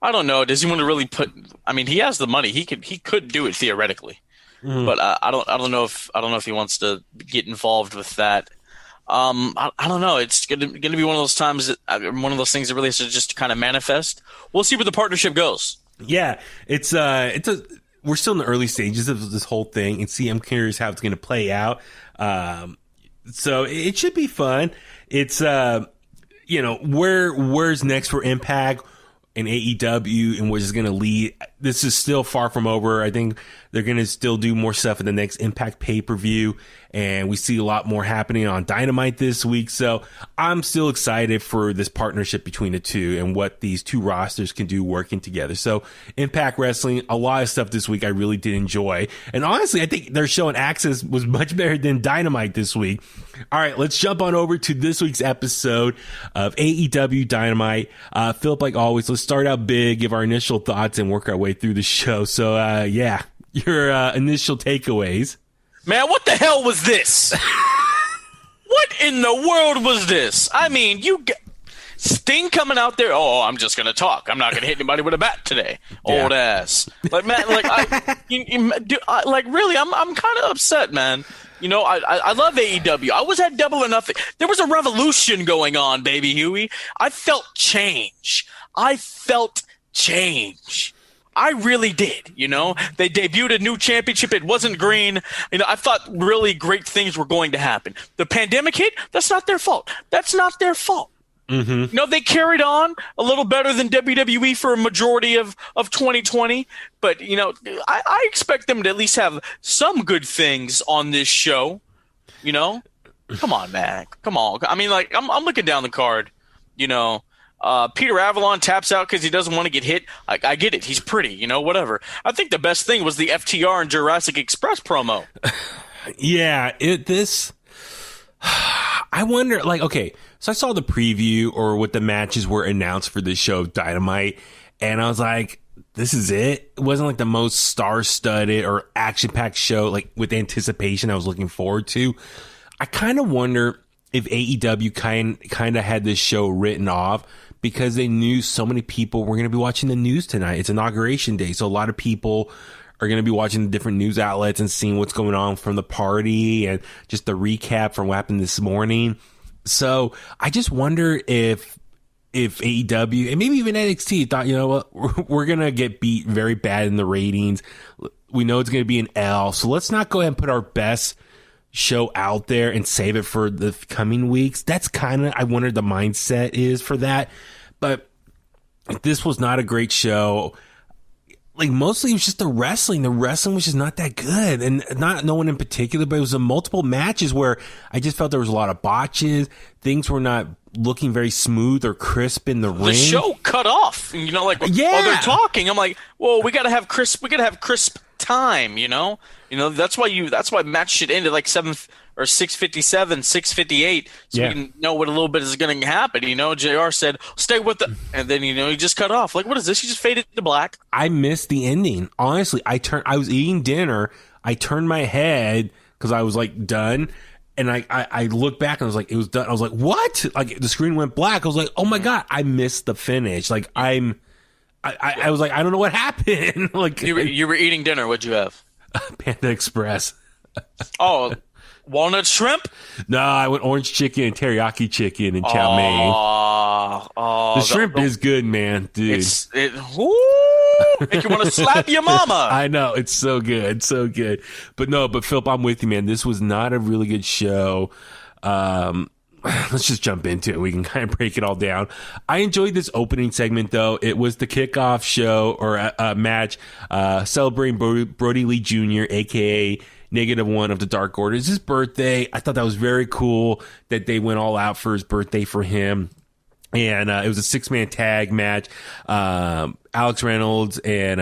I don't know. Does he want to really put? I mean, he has the money. He could do it theoretically, but I don't know if he wants to get involved with that. I don't know. It's gonna be one of those times one of those things that really has to just kind of manifest. We'll see where the partnership goes. Yeah, we're still in the early stages of this whole thing, and I'm curious how it's going to play out. So it should be fun. It's where's next for Impact and AEW, and where's it going to lead. This is still far from over. I think they're going to still do more stuff in the next Impact pay-per-view, and we see a lot more happening on Dynamite this week. So I'm still excited for this partnership between the two and what these two rosters can do working together. So Impact Wrestling, a lot of stuff this week I really did enjoy. And honestly, I think their show on Access was much better than Dynamite this week. All right, let's jump on over to this week's episode of AEW Dynamite. Philip, like always, let's start out big, give our initial thoughts, and work our way through the show. So, your initial takeaways. Man, what the hell was this? What in the world was this? I mean, Sting coming out there. Oh, I'm just gonna talk. I'm not gonna hit anybody with a bat today. Yeah. Old ass. Like, man, like, really, I'm kind of upset, man. You know, I love AEW. I was at Double or Nothing. There was a revolution going on, baby Huey. I felt change. I really did, you know. They debuted a new championship. It wasn't green. You know, I thought really great things were going to happen. The pandemic hit. That's not their fault. Mm-hmm. You know, they carried on a little better than WWE for a majority of 2020. But, you know, I expect them to at least have some good things on this show. You know, come on, man, come on. I mean, like I'm looking down the card. You know, Peter Avalon taps out because he doesn't want to get hit. I get it. He's pretty. You know, whatever. I think the best thing was the FTR and Jurassic Express promo. Yeah, I wonder, like, okay, so I saw the preview or what the matches were announced for this show, Dynamite, and I was like, this is it? It wasn't like the most star-studded or action-packed show, like, with anticipation I was looking forward to. I kind of wonder if AEW kind of had this show written off because they knew so many people were going to be watching the news tonight. It's Inauguration Day, so a lot of people are going to be watching the different news outlets and seeing what's going on from the party and just the recap from what happened this morning. So I just wonder if AEW and maybe even NXT thought, you know what, we're going to get beat very bad in the ratings. We know it's going to be an L. So let's not go ahead and put our best show out there and save it for the coming weeks. That's kind of, I wonder the mindset is for that. But this was not a great show. Like, mostly it was just the wrestling. The wrestling was just not that good. And no one in particular, but it was multiple matches where I just felt there was a lot of botches. Things were not looking very smooth or crisp in the ring. The show cut off. You know, like, while they're talking, I'm like, well, we gotta have crisp time, you know? You know, that's why match should end at like 6:57, 6:58, so we can know what a little bit is going to happen. You know, JR said, stay with the, and then, you know, he just cut off. Like, what is this? He just faded to black. I missed the ending. Honestly, I was eating dinner. I turned my head because I was like done. And I looked back and I was like, it was done. I was like, what? Like, the screen went black. I was like, oh my God, I missed the finish. Like, I was like, I don't know what happened. Like, you were eating dinner. What'd you have? Panda Express. Oh, walnut shrimp? No, I went orange chicken and teriyaki chicken and chow mein. The shrimp is good, man, dude. Make you want to slap your mama. I know, it's so good, so good. But Philip, I'm with you, man. This was not a really good show. Let's just jump into it. We can kind of break it all down. I enjoyed this opening segment, though. It was the kickoff show or a match celebrating Brody Lee Jr., a.k.a. -1 of the Dark Order. It's his birthday. I thought that was very cool that they went all out for his birthday for him. And it was a 6-man tag match. Alex Reynolds and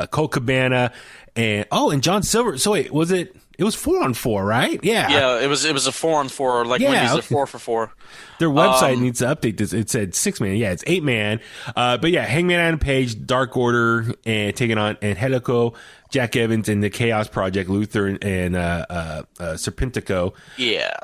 Colt Cabana and John Silver. So wait, was it? It was 4-on-4, right? Yeah. Yeah, it was a 4-on-4, like when he's a 4-for-4. Their website needs to update this. It said 6-man. Yeah, it's 8-man. But yeah, Hangman Adam Page, Dark Order, and taking on Angelico, Jack Evans, and the Chaos Project, Luther and Serpentico. Yeah.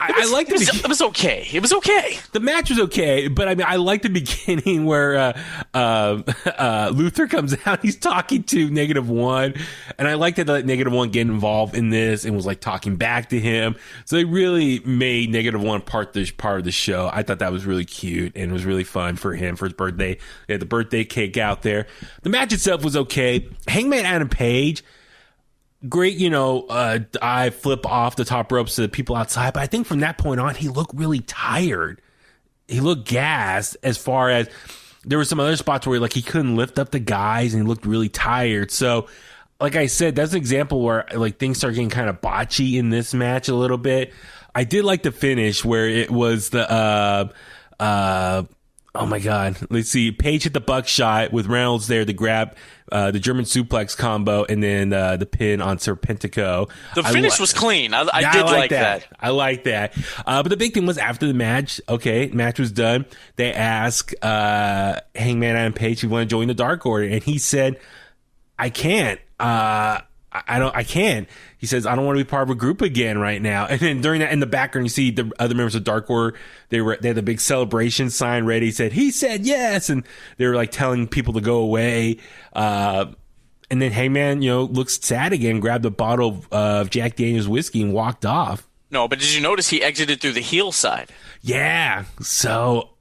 I liked it was okay. It was okay. The match was okay, but I mean, I like the beginning where Luther comes out. He's talking to -1, and I like that -1 get involved in this and was like talking back to him. So they really made -1 part of the show. I thought that was really cute and was really fun for him for his birthday. They had the birthday cake out there. The match itself was okay. Hangman Adam Page. Great, you know, I flip off the top ropes to the people outside, but I think from that point on, he looked really tired. He looked gassed as far as there were some other spots where like he couldn't lift up the guys and he looked really tired. So, like I said, that's an example where like things start getting kind of botchy in this match a little bit. I did like the finish where it was the oh my God. Let's see. Page hit the buckshot with Reynolds there to grab the German suplex combo and then the pin on Serpentico. The finish was clean. I did like that. I like that. But the big thing was after the match, match was done. They asked Hangman Adam Page if he wanted to join the Dark Order. And he said, I can't. I can't. He says, I don't want to be part of a group again right now. And then during that, in the background, you see the other members of Dark Order. They had the big celebration sign ready. He said yes. And they were like telling people to go away. And then Hangman, you know, looks sad again, grabbed a bottle of Jack Daniel's whiskey and walked off. No, but did you notice he exited through the heel side? Yeah. So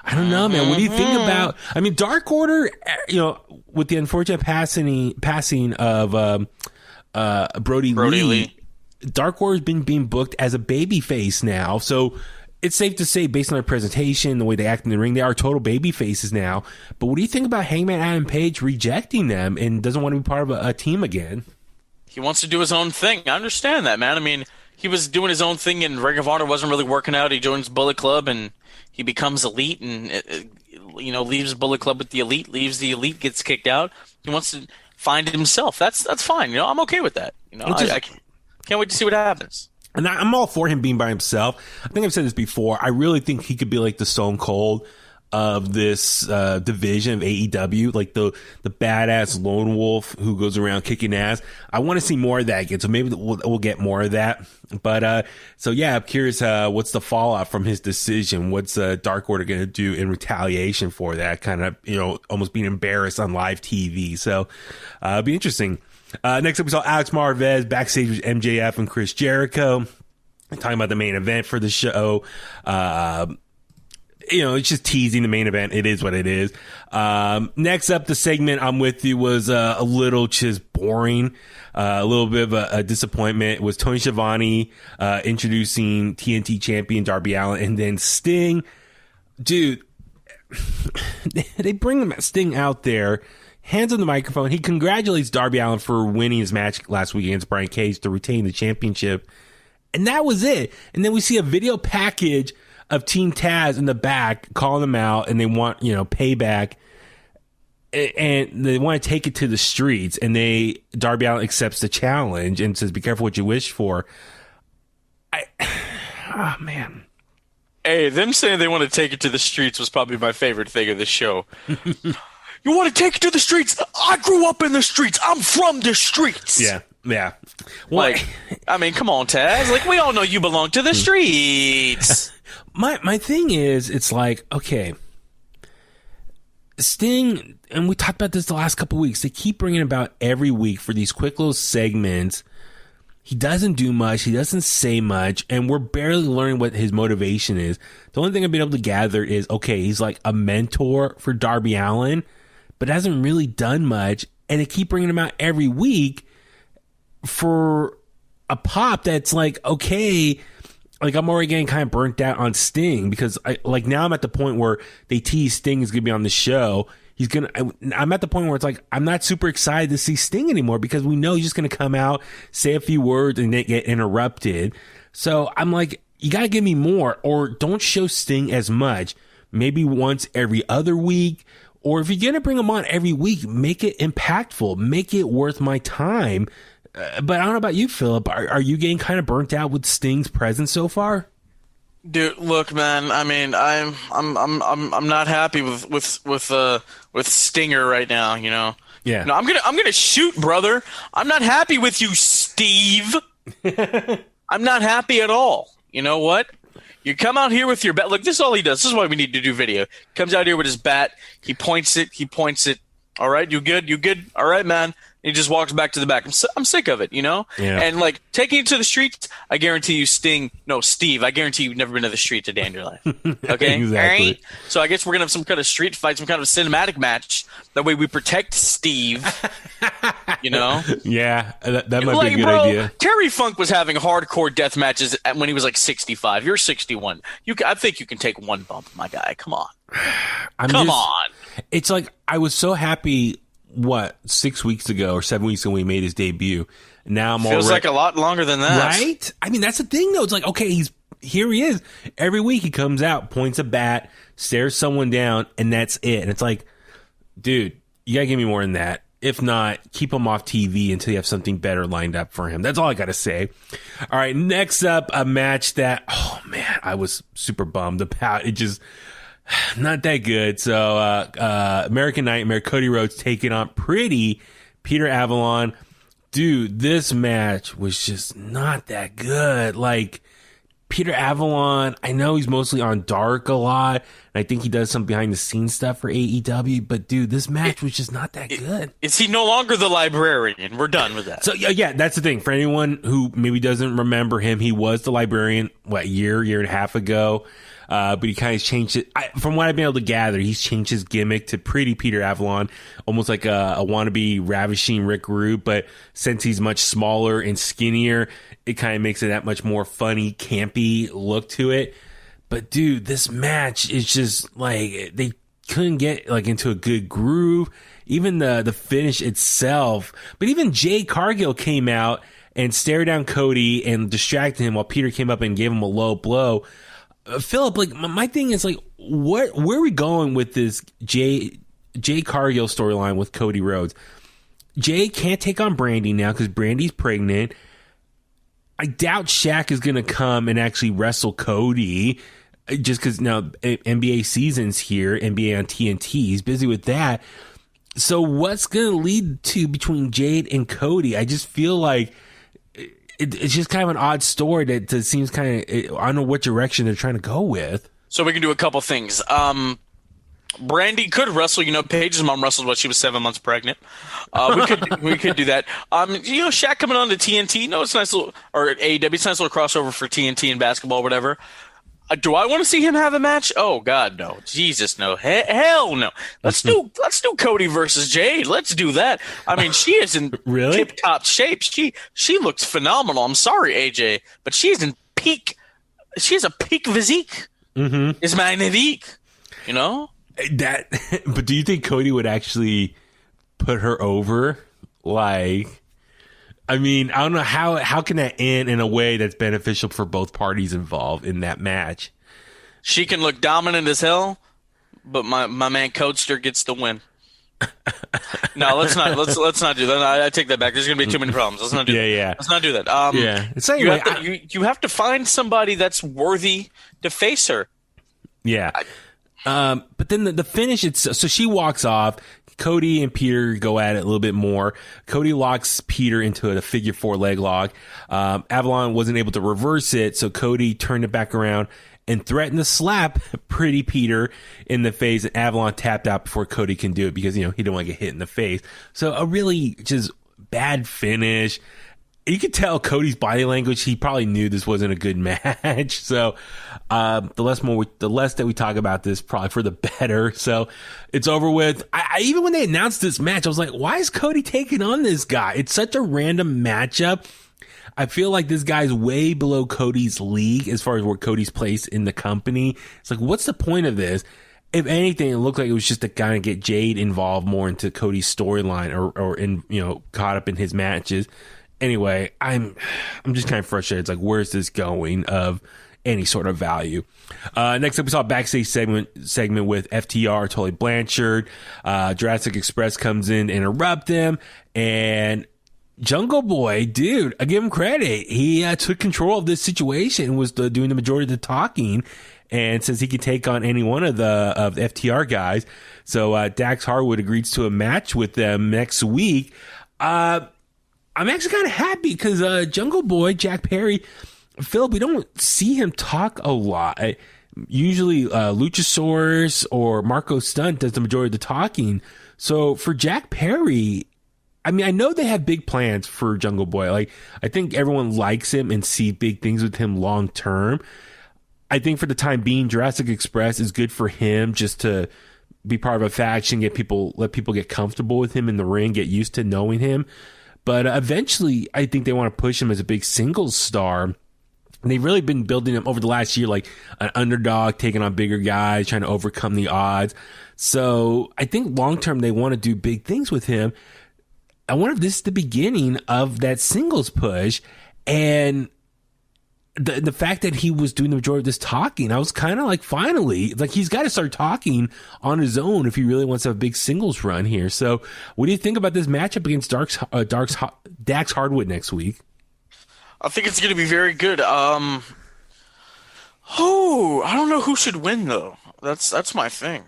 I don't know, man. What do you think about, I mean, Dark Order, you know, with the unfortunate passing of Brody Lee, Dark Order's been being booked as a baby face now. So it's safe to say, based on their presentation, the way they act in the ring, they are total baby faces now. But what do you think about Hangman Adam Page rejecting them and doesn't want to be part of a team again? he wants to do his own thing. I understand that, man. I mean, he was doing his own thing in Ring of Honor, wasn't really working out. He joins Bullet Club and he becomes elite and, leaves Bullet Club with the elite, leaves the elite, gets kicked out. He wants to find himself. That's fine. I'm okay with that. I can't wait to see what happens. And I'm all for him being by himself. I think I've said this before. I really think he could be like the Stone Cold of this division of AEW, like the badass lone wolf who goes around kicking ass. I want to see more of that again, so maybe we'll get more of that. But so yeah, I'm curious what's the fallout from his decision. What's Dark Order going to do in retaliation for that, kind of almost being embarrassed on live TV? So it'll be interesting. Next up, we saw Alex Marvez backstage with MJF and Chris Jericho, talking about the main event for the show. It's just teasing the main event. It is what it is. Next up, the segment I'm with you was a little just boring. A little bit of a disappointment. It was Tony Schiavone introducing TNT champion Darby Allin, and then Sting. Dude, they bring Sting out there, hands on the microphone. He congratulates Darby Allin for winning his match last week against Brian Cage to retain the championship. And that was it. And then we see a video package of Team Taz in the back calling them out, and they want, payback, and they want to take it to the streets, and Darby Allin accepts the challenge and says, be careful what you wish for. Oh, man. Hey, them saying they want to take it to the streets was probably my favorite thing of the show. You want to take it to the streets? I grew up in the streets. I'm from the streets. Yeah. Well, come on, Taz. We all know you belong to the streets. My thing is, it's like, okay, Sting, and we talked about this the last couple of weeks, they keep bringing about every week for these quick little segments. He doesn't do much. He doesn't say much. And we're barely learning what his motivation is. The only thing I've been able to gather is, okay, he's like a mentor for Darby Allin, but hasn't really done much. And they keep bringing him out every week for a pop that's like, okay, I'm already getting kind of burnt out on Sting, because now I'm at the point where they tease Sting is going to be on the show. I'm at the point where it's like, I'm not super excited to see Sting anymore, because we know he's just going to come out, say a few words, and then get interrupted. So I'm like, you got to give me more, or don't show Sting as much. Maybe once every other week, or if you're going to bring him on every week, make it impactful, make it worth my time. But I don't know about you, Philip. Are you getting kind of burnt out with Sting's presence so far? Dude, look, man. I mean, I'm not happy with Stinger right now. Yeah. No, I'm gonna shoot, brother. I'm not happy with you, Steve. I'm not happy at all. You know what? You come out here with your bat. Look, this is all he does. This is why we need to do video. Comes out here with his bat. He points it. All right, you good? All right, man. He just walks back to the back. I'm sick of it, Yeah. And taking it to the streets, I guarantee you, Steve, I guarantee you've never been to the streets a day in your life. Okay, Exactly. All right? So I guess we're gonna have some kind of street fight, some kind of cinematic match. That way we protect Steve. Yeah, that might be a good idea. Terry Funk was having hardcore death matches when he was 65. You're 61. I think you can take one bump, my guy. Come on. Come on. It's like, I was so happy. 6 weeks ago or 7 weeks ago when he made his debut. Now I'm feels like a lot longer than that, right? I mean, that's the thing though. It's like, okay, here he is. Every week he comes out, points a bat, stares someone down, and that's it. And it's like, dude, you gotta give me more than that. If not, keep him off TV until you have something better lined up for him. That's all I gotta say. All right, next up, a match that, oh man, I was super bummed about. It just not that good. So, American Nightmare, Cody Rhodes taking on Pretty Peter Avalon. Dude, this match was just not that good. Peter Avalon, I know he's mostly on Dark a lot, and I think he does some behind the scenes stuff for AEW, but dude, this match was just not that good. Is he no longer the librarian? We're done with that. So, yeah, that's the thing. For anyone who maybe doesn't remember him, he was the librarian, year and a half ago. But he kind of changed it. From what I've been able to gather, he's changed his gimmick to Pretty Peter Avalon, almost like a wannabe ravishing Rick Rude. But since he's much smaller and skinnier, it kind of makes it that much more funny, campy look to it. But dude, this match is just they couldn't get like into a good groove. Even the finish itself. But even Jay Cargill came out and stared down Cody and distracted him while Peter came up and gave him a low blow. Philip, like my thing is like, where are we going with this Jay Cargill storyline with Cody Rhodes? Jay can't take on Brandy now because Brandy's pregnant. I doubt Shaq is going to come and actually wrestle Cody just because now NBA season's here, NBA on TNT. He's busy with that. So what's going to lead to between Jade and Cody? I just feel like it's just kind of an odd story that seems kind of, I don't know what direction they're trying to go with. So we can do a couple things. Brandy could wrestle. Paige's mom wrestled when she was 7 months pregnant. We could do that. Shaq coming on to TNT. No, it's a nice little, or AEW. It's a nice little crossover for TNT and basketball, whatever. Do I want to see him have a match? Oh God, no! Jesus, no! Hell no! Let's do Cody versus Jade. Let's do that. I mean, she is in really tip top shape. She looks phenomenal. I'm sorry, AJ, but she's in peak. She has a peak physique. Mm-hmm. It's magnifique. But do you think Cody would actually put her over? Like, I mean, I don't know how can that end in a way that's beneficial for both parties involved in that match. She can look dominant as hell, but my man Codester gets the win. No, let's not do that. I take that back. There's gonna be too many problems. Let's not do that. Yeah. Let's not do that. It's anyway, you have to find somebody that's worthy to face her. Yeah. But then the finish, so she walks off. Cody and Peter go at it a little bit more. Cody locks Peter into a figure 4 leg lock. Avalon wasn't able to reverse it, so Cody turned it back around and threatened to slap Pretty Peter in the face, and Avalon tapped out before Cody can do it because, he didn't want to get hit in the face. So a really just bad finish. You could tell Cody's body language. He probably knew this wasn't a good match. So, the less that we talk about this, probably for the better. So it's over with. I even when they announced this match, I was like, why is Cody taking on this guy? It's such a random matchup. I feel like this guy's way below Cody's league as far as where Cody's placed in the company. It's like, what's the point of this? If anything, it looked like it was just to kind of get Jade involved more into Cody's storyline or in, caught up in his matches. Anyway, I'm just kind of frustrated. It's like, where's this going of any sort of value? Next up, we saw a backstage segment with FTR, Tully Blanchard. Jurassic Express comes in to interrupt them, and Jungle Boy, dude, I give him credit. He took control of this situation and was doing the majority of the talking, and says he could take on any one of the FTR guys. So Dax Harwood agrees to a match with them next week. I'm actually kind of happy because Jungle Boy, Jack Perry, Philip, we don't see him talk a lot. Usually Luchasaurus or Marco Stunt does the majority of the talking. So for Jack Perry, I mean, I know they have big plans for Jungle Boy. Like, I think everyone likes him and see big things with him long term. I think for the time being, Jurassic Express is good for him just to be part of a faction, let people get comfortable with him in the ring, get used to knowing him. But eventually, I think they want to push him as a big singles star. And they've really been building him over the last year, like an underdog, taking on bigger guys, trying to overcome the odds. So I think long term, they want to do big things with him. I wonder if this is the beginning of that singles push. And the fact that he was doing the majority of this talking, I was kind of like, finally, like he's got to start talking on his own if he really wants to have a big singles run here. So what do you think about this matchup against Dax Hardwood next week? I think it's going to be very good. I don't know who should win though. That's my thing.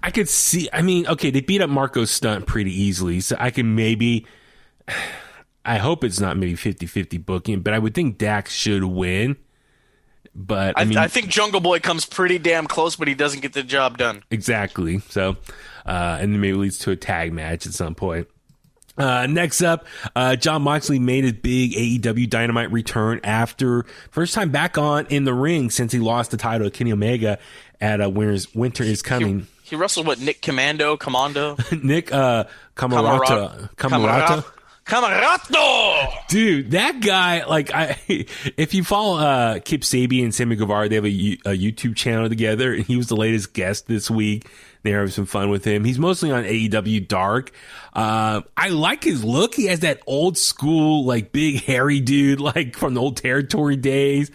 I could see, I mean, okay, they beat up Marco Stunt pretty easily, so I can maybe, I hope it's not maybe 50-50 booking, but I would think Dax should win. But I think Jungle Boy comes pretty damn close, but he doesn't get the job done. Exactly. So, and then maybe it leads to a tag match at some point. Next up, Jon Moxley made his big AEW Dynamite return after first time back on in the ring since he lost the title to Kenny Omega at Winter is Coming. He wrestled Nick Commando? Nick Camarata. Camarato! Dude, that guy, like, if you follow Kip Sabian and Sammy Guevara, they have a YouTube channel together, and he was the latest guest this week. They're having some fun with him. He's mostly on AEW Dark. I like his look. He has that old school, like, big hairy dude, like, from the old territory days.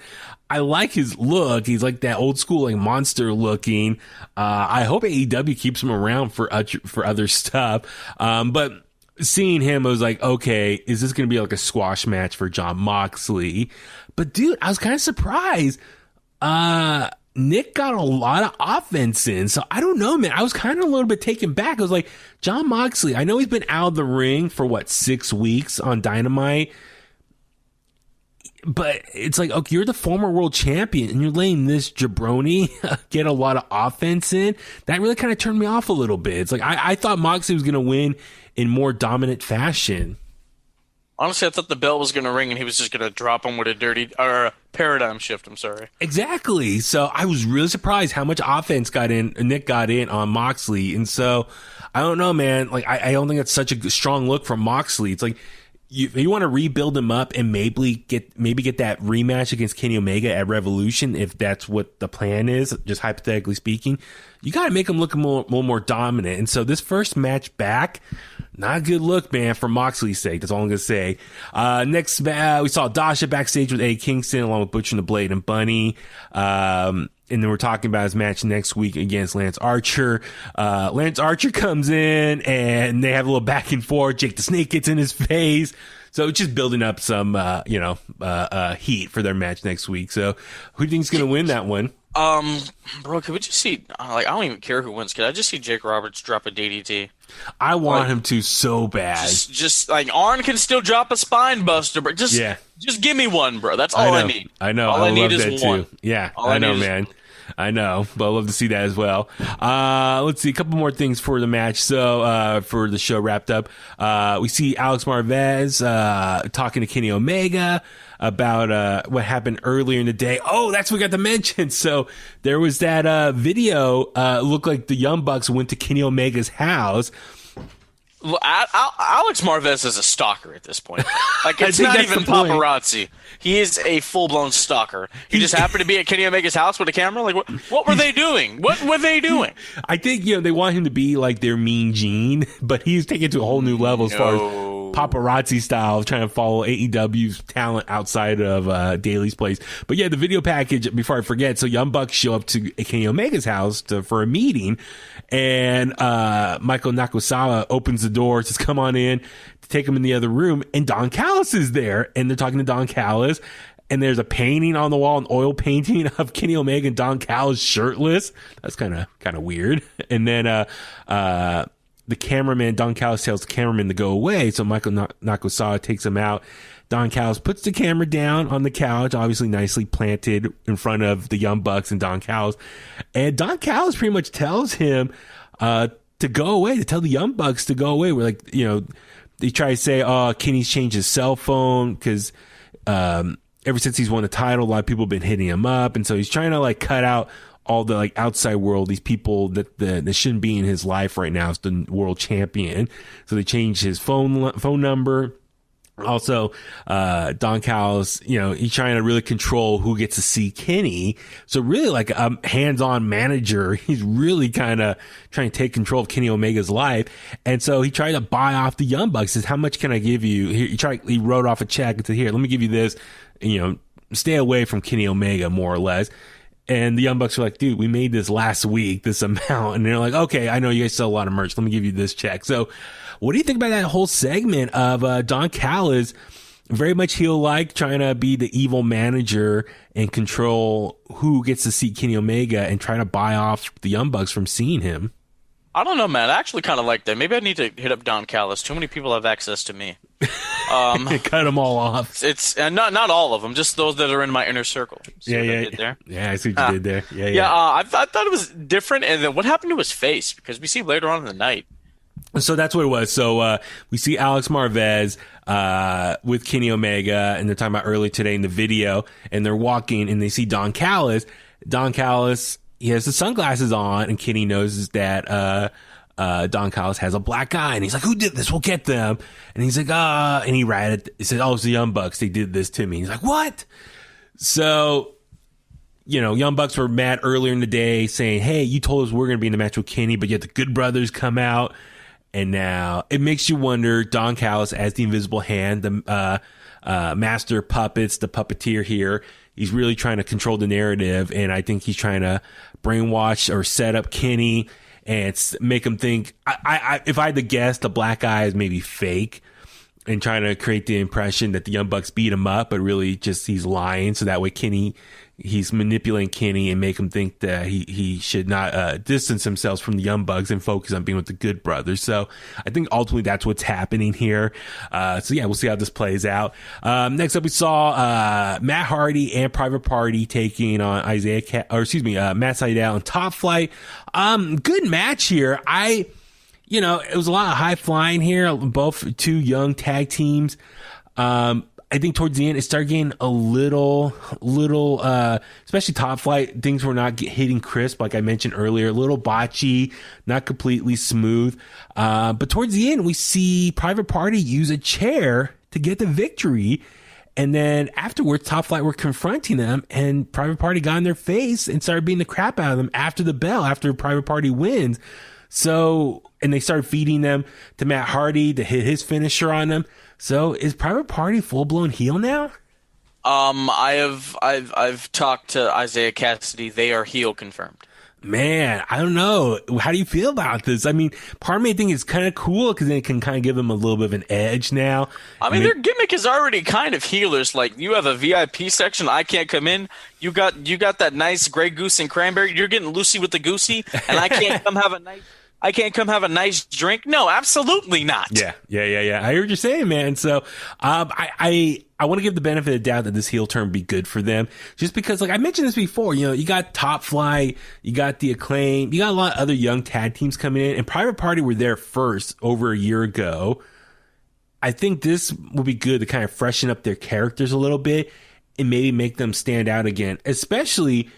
I like his look. He's like that old school, like, monster looking. I hope AEW keeps him around for other stuff. But seeing him, I was like, okay, is this going to be like a squash match for Jon Moxley? But dude, I was kind of surprised. Nick got a lot of offense in. So I don't know, man. I was kind of a little bit taken back. I was like, Jon Moxley, I know he's been out of the ring for 6 weeks on Dynamite. But it's like, okay, you're the former world champion and you're letting this jabroni get a lot of offense in. That really kind of turned me off a little bit. It's like, I thought Moxley was going to win in more dominant fashion. Honestly, I thought the bell was going to ring and he was just going to drop him with a paradigm shift. I'm sorry. Exactly. So I was really surprised how much offense Nick got in on Moxley. And so I don't know, man. Like, I don't think it's such a strong look from Moxley. It's like, you want to rebuild him up and maybe get that rematch against Kenny Omega at Revolution, if that's what the plan is, just hypothetically speaking. You got to make him look a little more dominant. And so this first match back, not a good look, man, for Moxley's sake. That's all I'm going to say. Next, we saw Dasha backstage with Eddie Kingston along with Butcher and the Blade and Bunny. And then we're talking about his match next week against Lance Archer. Lance Archer comes in and they have a little back and forth. Jake the Snake gets in his face. So it's just building up some, heat for their match next week. So who do you think's going to win that one? Bro, could we just see, I don't even care who wins. Could I just see Jake Roberts drop a DDT? I want him to so bad. Just like Arn can still drop a spine buster, but just give me one, bro. That's all I need. I know. All I need love is that one. Too. Yeah, all I know, man. I know, but I'd love to see that as well. Let's see, a couple more things for the match. So, for the show wrapped up, we see Alex Marvez, talking to Kenny Omega about, what happened earlier in the day. Oh, that's what we got to mention. So there was that, video, looked like the Young Bucks went to Kenny Omega's house. Alex Marvez is a stalker at this point. Like, it's not even paparazzi. He is a full-blown stalker. He just happened to be at Kenny Omega's house with a camera. Like, what were they doing? What were they doing? I think, they want him to be like their Mean Gene, but he's taken it to a whole new level as far as paparazzi style, trying to follow AEW's talent outside of Daly's place. But yeah, the video package, before I forget, so Young Bucks show up to Kenny Omega's house for a meeting, and Michael Nakasawa opens the door, says, come on in, to take him in the other room, and Don Callis is there, and they're talking to Don Callis, and there's a painting on the wall, an oil painting of Kenny Omega and Don Callis shirtless. That's kind of weird. And then the cameraman, Don Callis, tells the cameraman to go away, so Michael Nakasawa takes him out. Don Callis puts the camera down on the couch, obviously nicely planted in front of the Young Bucks and Don Callis. And Don Callis pretty much tells him to go away, to tell the Young Bucks to go away. We're like, they try to say, oh, Kenny's changed his cell phone because ever since he's won the title, a lot of people have been hitting him up. And so he's trying to like cut out all the like outside world, these people that shouldn't be in his life right now. It's the world champion. So they changed his phone number. Also, Don Callis, he's trying to really control who gets to see Kenny. So really like a hands-on manager. He's really kind of trying to take control of Kenny Omega's life. And so he tried to buy off the Young Bucks. He says, how much can I give you? He wrote off a check and said, here, let me give you this, stay away from Kenny Omega, more or less. And the Young Bucks are like, dude, we made this last week, this amount. And they're like, okay, I know you guys sell a lot of merch. Let me give you this check. So what do you think about that whole segment of Don Callis, very much heel-like, trying to be the evil manager and control who gets to see Kenny Omega and try to buy off the Young Bucks from seeing him? I don't know, man. I actually kind of like that. Maybe I need to hit up Don Callis. Too many people have access to me. Cut them all off. It's not all of them, just those that are in my inner circle. See what I did there? Yeah, I see what you did there. Yeah. I thought it was different. And then what happened to his face? Because we see later on in the night. So that's what it was. So we see Alex Marvez with Kenny Omega, and they're talking about early today in the video, and they're walking, and they see Don Callis. Don Callis, he has the sunglasses on, and Kenny knows that Don Callis has a black eye, and he's like, who did this? We'll get them. And he's like, and he said, oh, it's the Young Bucks. They did this to me. He's like, what? So, Young Bucks were mad earlier in the day saying, hey, you told us we're going to be in the match with Kenny, but yet the Good Brothers come out. And now it makes you wonder, Don Callis as the invisible hand, the master puppets, the puppeteer here, he's really trying to control the narrative. And I think he's trying to brainwash or set up Kenny and make him think, if I had to guess, the black eye is maybe fake and trying to create the impression that the Young Bucks beat him up, but really just he's lying. So that way he's manipulating Kenny and make him think that he should not distance himself from the Young Bucks and focus on being with the Good Brothers. So I think ultimately that's what's happening here. So yeah, we'll see how this plays out. Next up, we saw Matt Hardy and Private Party taking on Matt Sydal and Top Flight. Good match here. It was a lot of high flying here, both two young tag teams. I think towards the end, it started getting a little, especially Top Flight, things were not hitting crisp, like I mentioned earlier, a little botchy, not completely smooth. But towards the end, we see Private Party use a chair to get the victory. And then afterwards, Top Flight were confronting them, and Private Party got in their face and started beating the crap out of them after the bell, after Private Party wins. So, and they started feeding them to Matt Hardy to hit his finisher on them. So, is Private Party full blown heel now? I've talked to Isaiah Cassidy. They are heel confirmed. Man, I don't know. How do you feel about this? I mean, part of me think it's kind of cool because then it can kind of give them a little bit of an edge now. I mean, their gimmick is already kind of healers. Like, you have a VIP section. I can't come in. You got that nice Grey Goose and cranberry. You're getting Lucy with the Goosey, and I can't come have a nice drink. No, absolutely not. Yeah. I hear what you're saying, man. So, I want to give the benefit of the doubt that this heel turn be good for them, just because, like I mentioned this before, you got Top Flight, you got the Acclaim, you got a lot of other young tag teams coming in, and Private Party were there first over a year ago. I think this will be good to kind of freshen up their characters a little bit and maybe make them stand out again, especially,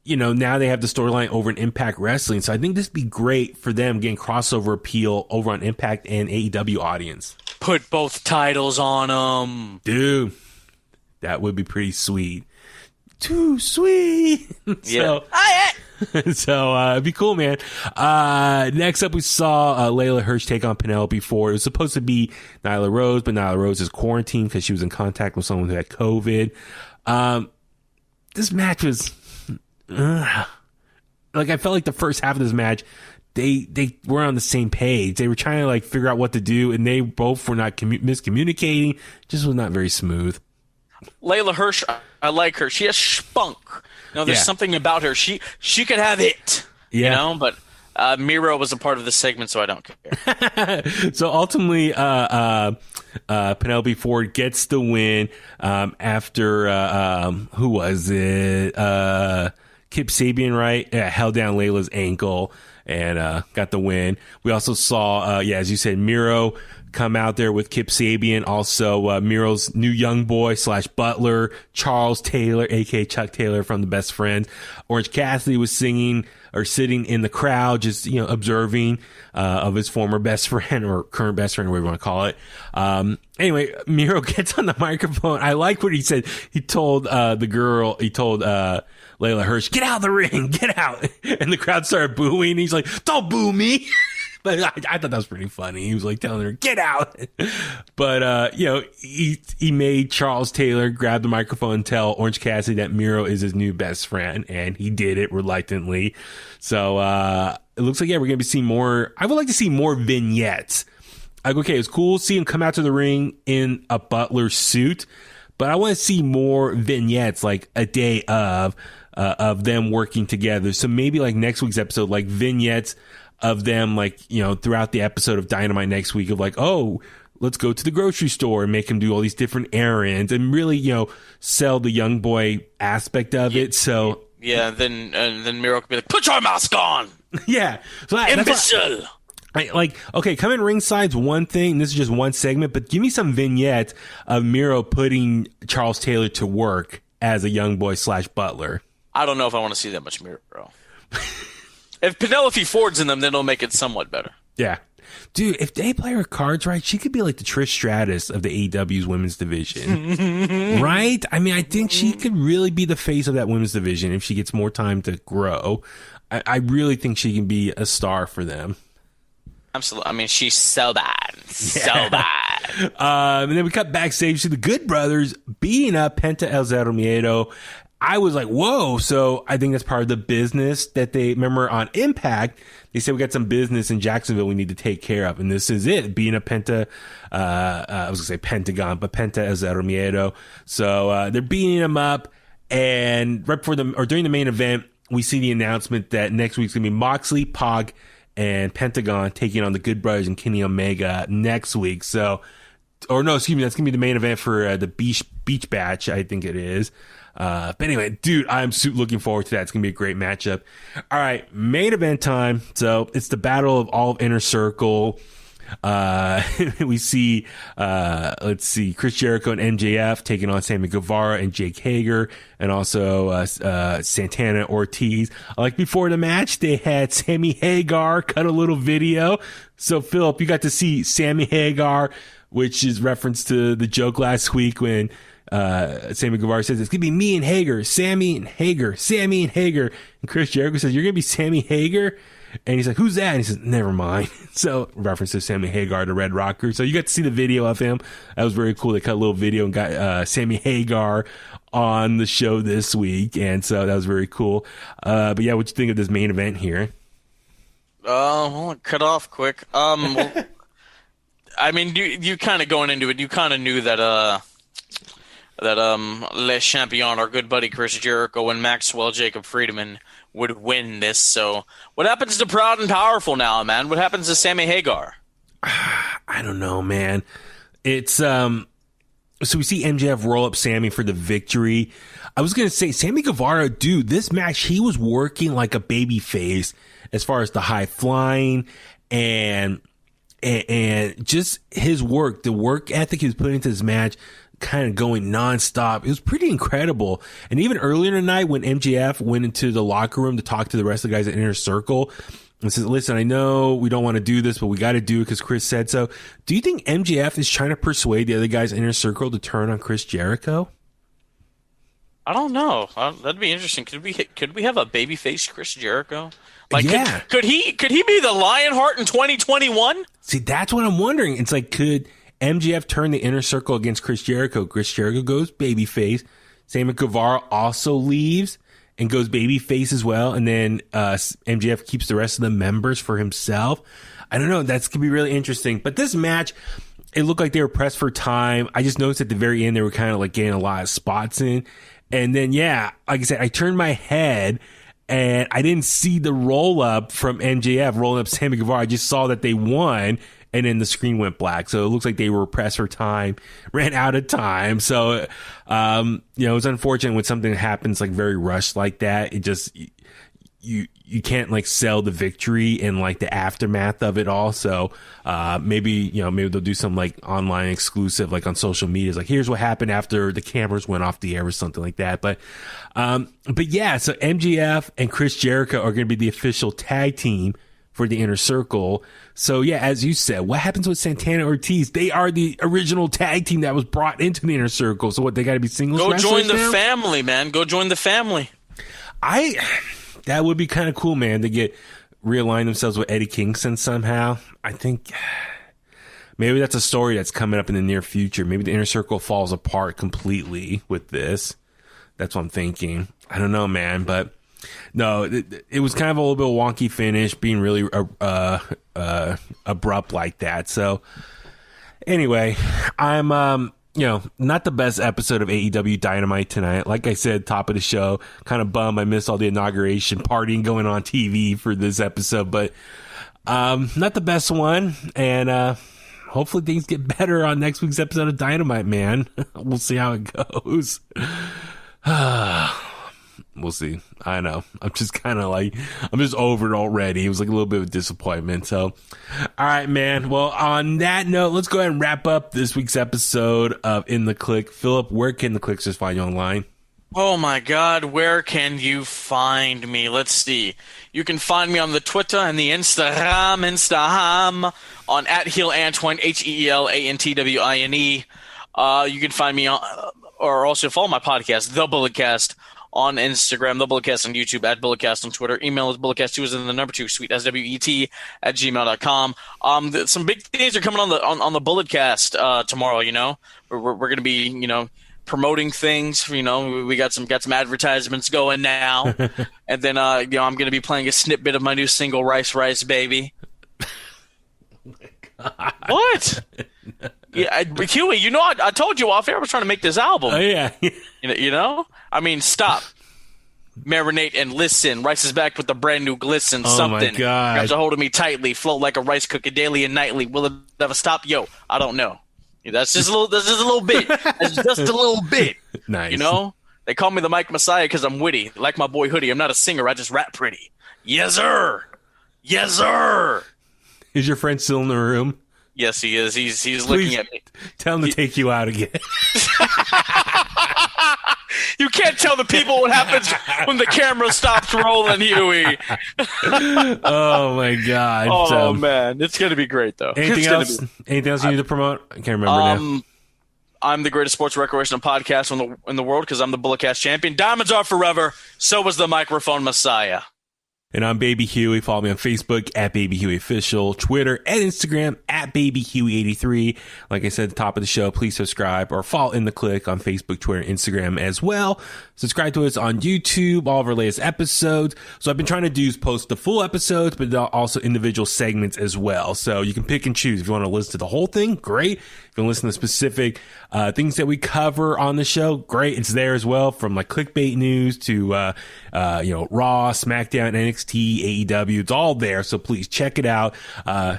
now they have the storyline over in Impact Wrestling. So I think this would be great for them getting crossover appeal over on Impact and AEW audience. Put both titles on them. Dude, that would be pretty sweet. Too sweet. Yeah. So it'd be cool, man. Next up, we saw Layla Hirsch take on Penelope Ford. It was supposed to be Nyla Rose, but Nyla Rose is quarantined because she was in contact with someone who had COVID. This match was... like, I felt like the first half of this match, they were on the same page. They were trying to, like, figure out what to do, and they both were not miscommunicating. Just was not very smooth. Layla Hirsch, I like her. She has spunk. There's something about her. She could have it. Yeah. But Miro was a part of this segment, so I don't care. So ultimately, Penelope Ford gets the win after who was it? Kip Sabian, right? Yeah, held down Layla's ankle and got the win. We also saw, as you said, Miro come out there with Kip Sabian. Also, Miro's new young boy / butler, Charles Taylor, a.k.a. Chuck Taylor from The Best Friends. Orange Cassidy was sitting in the crowd, just, observing of his former best friend or current best friend, whatever you want to call it. Anyway, Miro gets on the microphone. I like what he said. He told Layla Hirsch, get out of the ring, get out. And the crowd started booing. He's like, don't boo me. But I thought that was pretty funny. He was like telling her, get out. But, he made Charles Taylor grab the microphone and tell Orange Cassidy that Miro is his new best friend. And he did it reluctantly. So it looks like, we're going to be seeing more. I would like to see more vignettes. Like, okay, it's cool seeing him come out to the ring in a butler suit. But I want to see more vignettes, like a day of them working together. So maybe like next week's episode, like vignettes of them, like, throughout the episode of Dynamite next week of like, oh, let's go to the grocery store and make him do all these different errands and really, sell the young boy aspect of it. So then Miro could be like, put your mask on. Yeah. So imbecile. Okay, come in ringside's one thing. This is just one segment, but give me some vignettes of Miro putting Charles Taylor to work as a young boy / butler. I don't know if I want to see that much Miro. If Penelope Ford's in them, then it'll make it somewhat better. Yeah. Dude, if they play her cards right, she could be like the Trish Stratus of the AEW's women's division. Right? I mean, I think she could really be the face of that women's division if she gets more time to grow. I really think she can be a star for them. Absolutely. I mean, she's so bad. So bad. And then we cut backstage to the Good Brothers beating up Penta El Zero Miedo. I was like, whoa. So I think that's part of the business that they remember on Impact. They said we got some business in Jacksonville we need to take care of. And this is it, being a Penta, I was going to say Pentagon, but Penta El Zero Miedo. So they're beating him up. And right before during the main event, we see the announcement that next week's going to be Moxley, Pog, and Pentagon taking on the Good Brothers and Kenny Omega next week. So, or no, excuse me, that's going to be the main event for the Beach Batch, I think it is. But anyway, dude, I'm looking forward to that. It's going to be a great matchup. All right, main event time. So it's the battle of all of Inner Circle. We see, Chris Jericho and MJF taking on Sammy Guevara and Jake Hager, and also Santana Ortiz. Like before the match, they had Sammy Hagar cut a little video. So Philip, you got to see Sammy Hagar, which is reference to the joke last week when Sammy Guevara says it's gonna be me and Hager, Sammy and Hager, Sammy and Hager, and Chris Jericho says you're gonna be Sammy Hager. And he's like, who's that? And he says, never mind. So references Sammy Hagar, the Red Rocker. So you got to see the video of him. That was very cool. They cut a little video and got Sammy Hagar on the show this week. And so that was very cool. But yeah, what you think of this main event here? Well, cut off quick. Well, I mean, you kind of going into it, you kind of knew that Le Champion, our good buddy Chris Jericho, and Maxwell Jacob Friedman would win this. So what happens to Proud and Powerful now, man? What happens to Sammy Hagar? I don't know, man. It's so we see MJF roll up Sammy for the victory. I was gonna say Sammy Guevara, dude, this match he was working like a baby face as far as the high flying and just his work, the work ethic he was putting into this match, kind of going nonstop. It was pretty incredible. And even earlier tonight when MJF went into the locker room to talk to the rest of the guys at Inner Circle and says, listen, I know we don't want to do this, but we got to do it because Chris said so. Do you think MJF is trying to persuade the other guys at Inner Circle to turn on Chris Jericho? I don't know. That'd be interesting. Could we have a babyface Chris Jericho? Like, yeah. Could he be the Lionheart in 2021? See, that's what I'm wondering. It's like, could MJF turn the Inner Circle against Chris Jericho? Chris Jericho goes babyface. Sammy Guevara also leaves and goes babyface as well. And then MJF keeps the rest of the members for himself. I don't know. That's going to be really interesting. But this match, it looked like they were pressed for time. I just noticed at the very end, they were kind of like getting a lot of spots in. And then, yeah, like I said, I turned my head and I didn't see the roll up from MJF rolling up Sammy Guevara. I just saw that they won. And then the screen went black. So it looks like they were pressed for time, ran out of time. So, it's unfortunate when something happens like very rushed like that. It just, you can't like sell the victory and like the aftermath of it all. So, maybe they'll do some like online exclusive, like on social media. It's like, here's what happened after the cameras went off the air or something like that. But yeah, so MJF and Chris Jericho are going to be the official tag team for the Inner Circle. So yeah, as you said, what happens with Santana Ortiz? They are the original tag team that was brought into the Inner Circle. So what, they got to be singles wrestlers now? Go join the family, man. Go join the family. That would be kind of cool, man, to realign themselves with Eddie Kingston somehow. I think maybe that's a story that's coming up in the near future. Maybe the Inner Circle falls apart completely with this. That's what I'm thinking. I don't know, man, but no, it was kind of a little bit wonky finish, being really abrupt like that. So anyway, I'm not the best episode of AEW Dynamite tonight. Like I said, top of the show, kind of bummed I missed all the inauguration partying going on TV for this episode, but not the best one. And hopefully things get better on next week's episode of Dynamite, man. We'll see how it goes. We'll see. I know. I'm just kind of like, I'm just over it already. It was like a little bit of disappointment. So, all right, man. Well, on that note, let's go ahead and wrap up this week's episode of In The Kliq. Philip, where can the Kliqsters find you online? Oh my God, where can you find me? Let's see. You can find me on the Twitter and the Instagram, on @HeelAntwine, HeelAntwine. You can find me on, or also follow my podcast, The Bulletcast, on Instagram, The Bulletcast on YouTube, @Bulletcast on Twitter. Email is bulletcast2 is in the number 2, sweet SWET @gmail.com. Some big things are coming on the Bulletcast tomorrow. We're going to be promoting things. We got some advertisements going now, and then I'm going to be playing a snippet of my new single, Rice Baby. What? Yeah, Huey, I told you off air I was trying to make this album. Oh yeah. I mean, stop, marinate, and listen. Rice is back with a brand new glisten. Oh Something my God. grabs a hold of me tightly, float like a rice cooker daily and nightly. Will it ever stop? Yo, I don't know. That's just a little. That's just a little bit. That's just a little bit. Nice. They call me the Mike Messiah because I'm witty, like my boy Hoodie. I'm not a singer. I just rap pretty. Yes, sir. Yes, sir. Is your friend still in the room? Yes, he is. He's Please looking at me. Tell him to take you out again. You can't tell the people what happens when the camera stops rolling, Huey. Oh my God. Oh man, it's gonna be great though. Anything else? Anything else you need to promote? I can't remember now. I'm the greatest sports recreational podcast in the world because I'm the Bulletcast champion. Diamonds are forever. So was the microphone Messiah. And I'm Baby Huey. Follow me on Facebook @Baby Huey Official, Twitter and Instagram @Baby Huey83. Like I said at the top of the show, please subscribe or follow In The Kliq on Facebook, Twitter, and Instagram as well. Subscribe to us on YouTube, all of our latest episodes. So I've been trying to do is post the full episodes, but also individual segments as well. So you can pick and choose. If you want to listen to the whole thing, great. If you want to listen to specific things that we cover on the show, great. It's there as well, from like clickbait news to Raw, SmackDown, NXT, AEW. It's all there. So please check it out.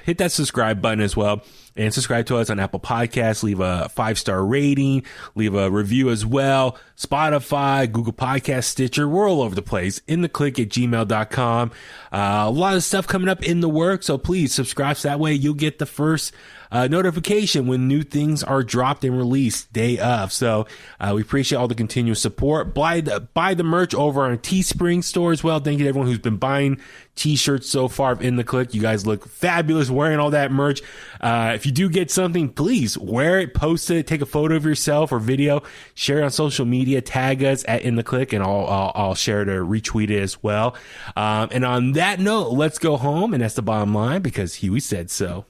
Hit that subscribe button as well. And subscribe to us on Apple Podcasts. Leave a 5-star rating. Leave a review as well. Spotify, Google Podcasts, Stitcher. We're all over the place. InTheKliq@gmail.com. A lot of stuff coming up in the work. So please subscribe. So that way you'll get the first notification when new things are dropped and released day of. So we appreciate all the continuous support. Buy the merch over on Teespring store as well. Thank you to everyone who's been buying t-shirts so far of In The Kliq. You guys look fabulous wearing all that merch. If you do get something, please wear it, post it, take a photo of yourself or video, share it on social media, tag us @In The Kliq, and I'll share it or retweet it as well. And on that note, let's go home, and that's the bottom line because Huey said so.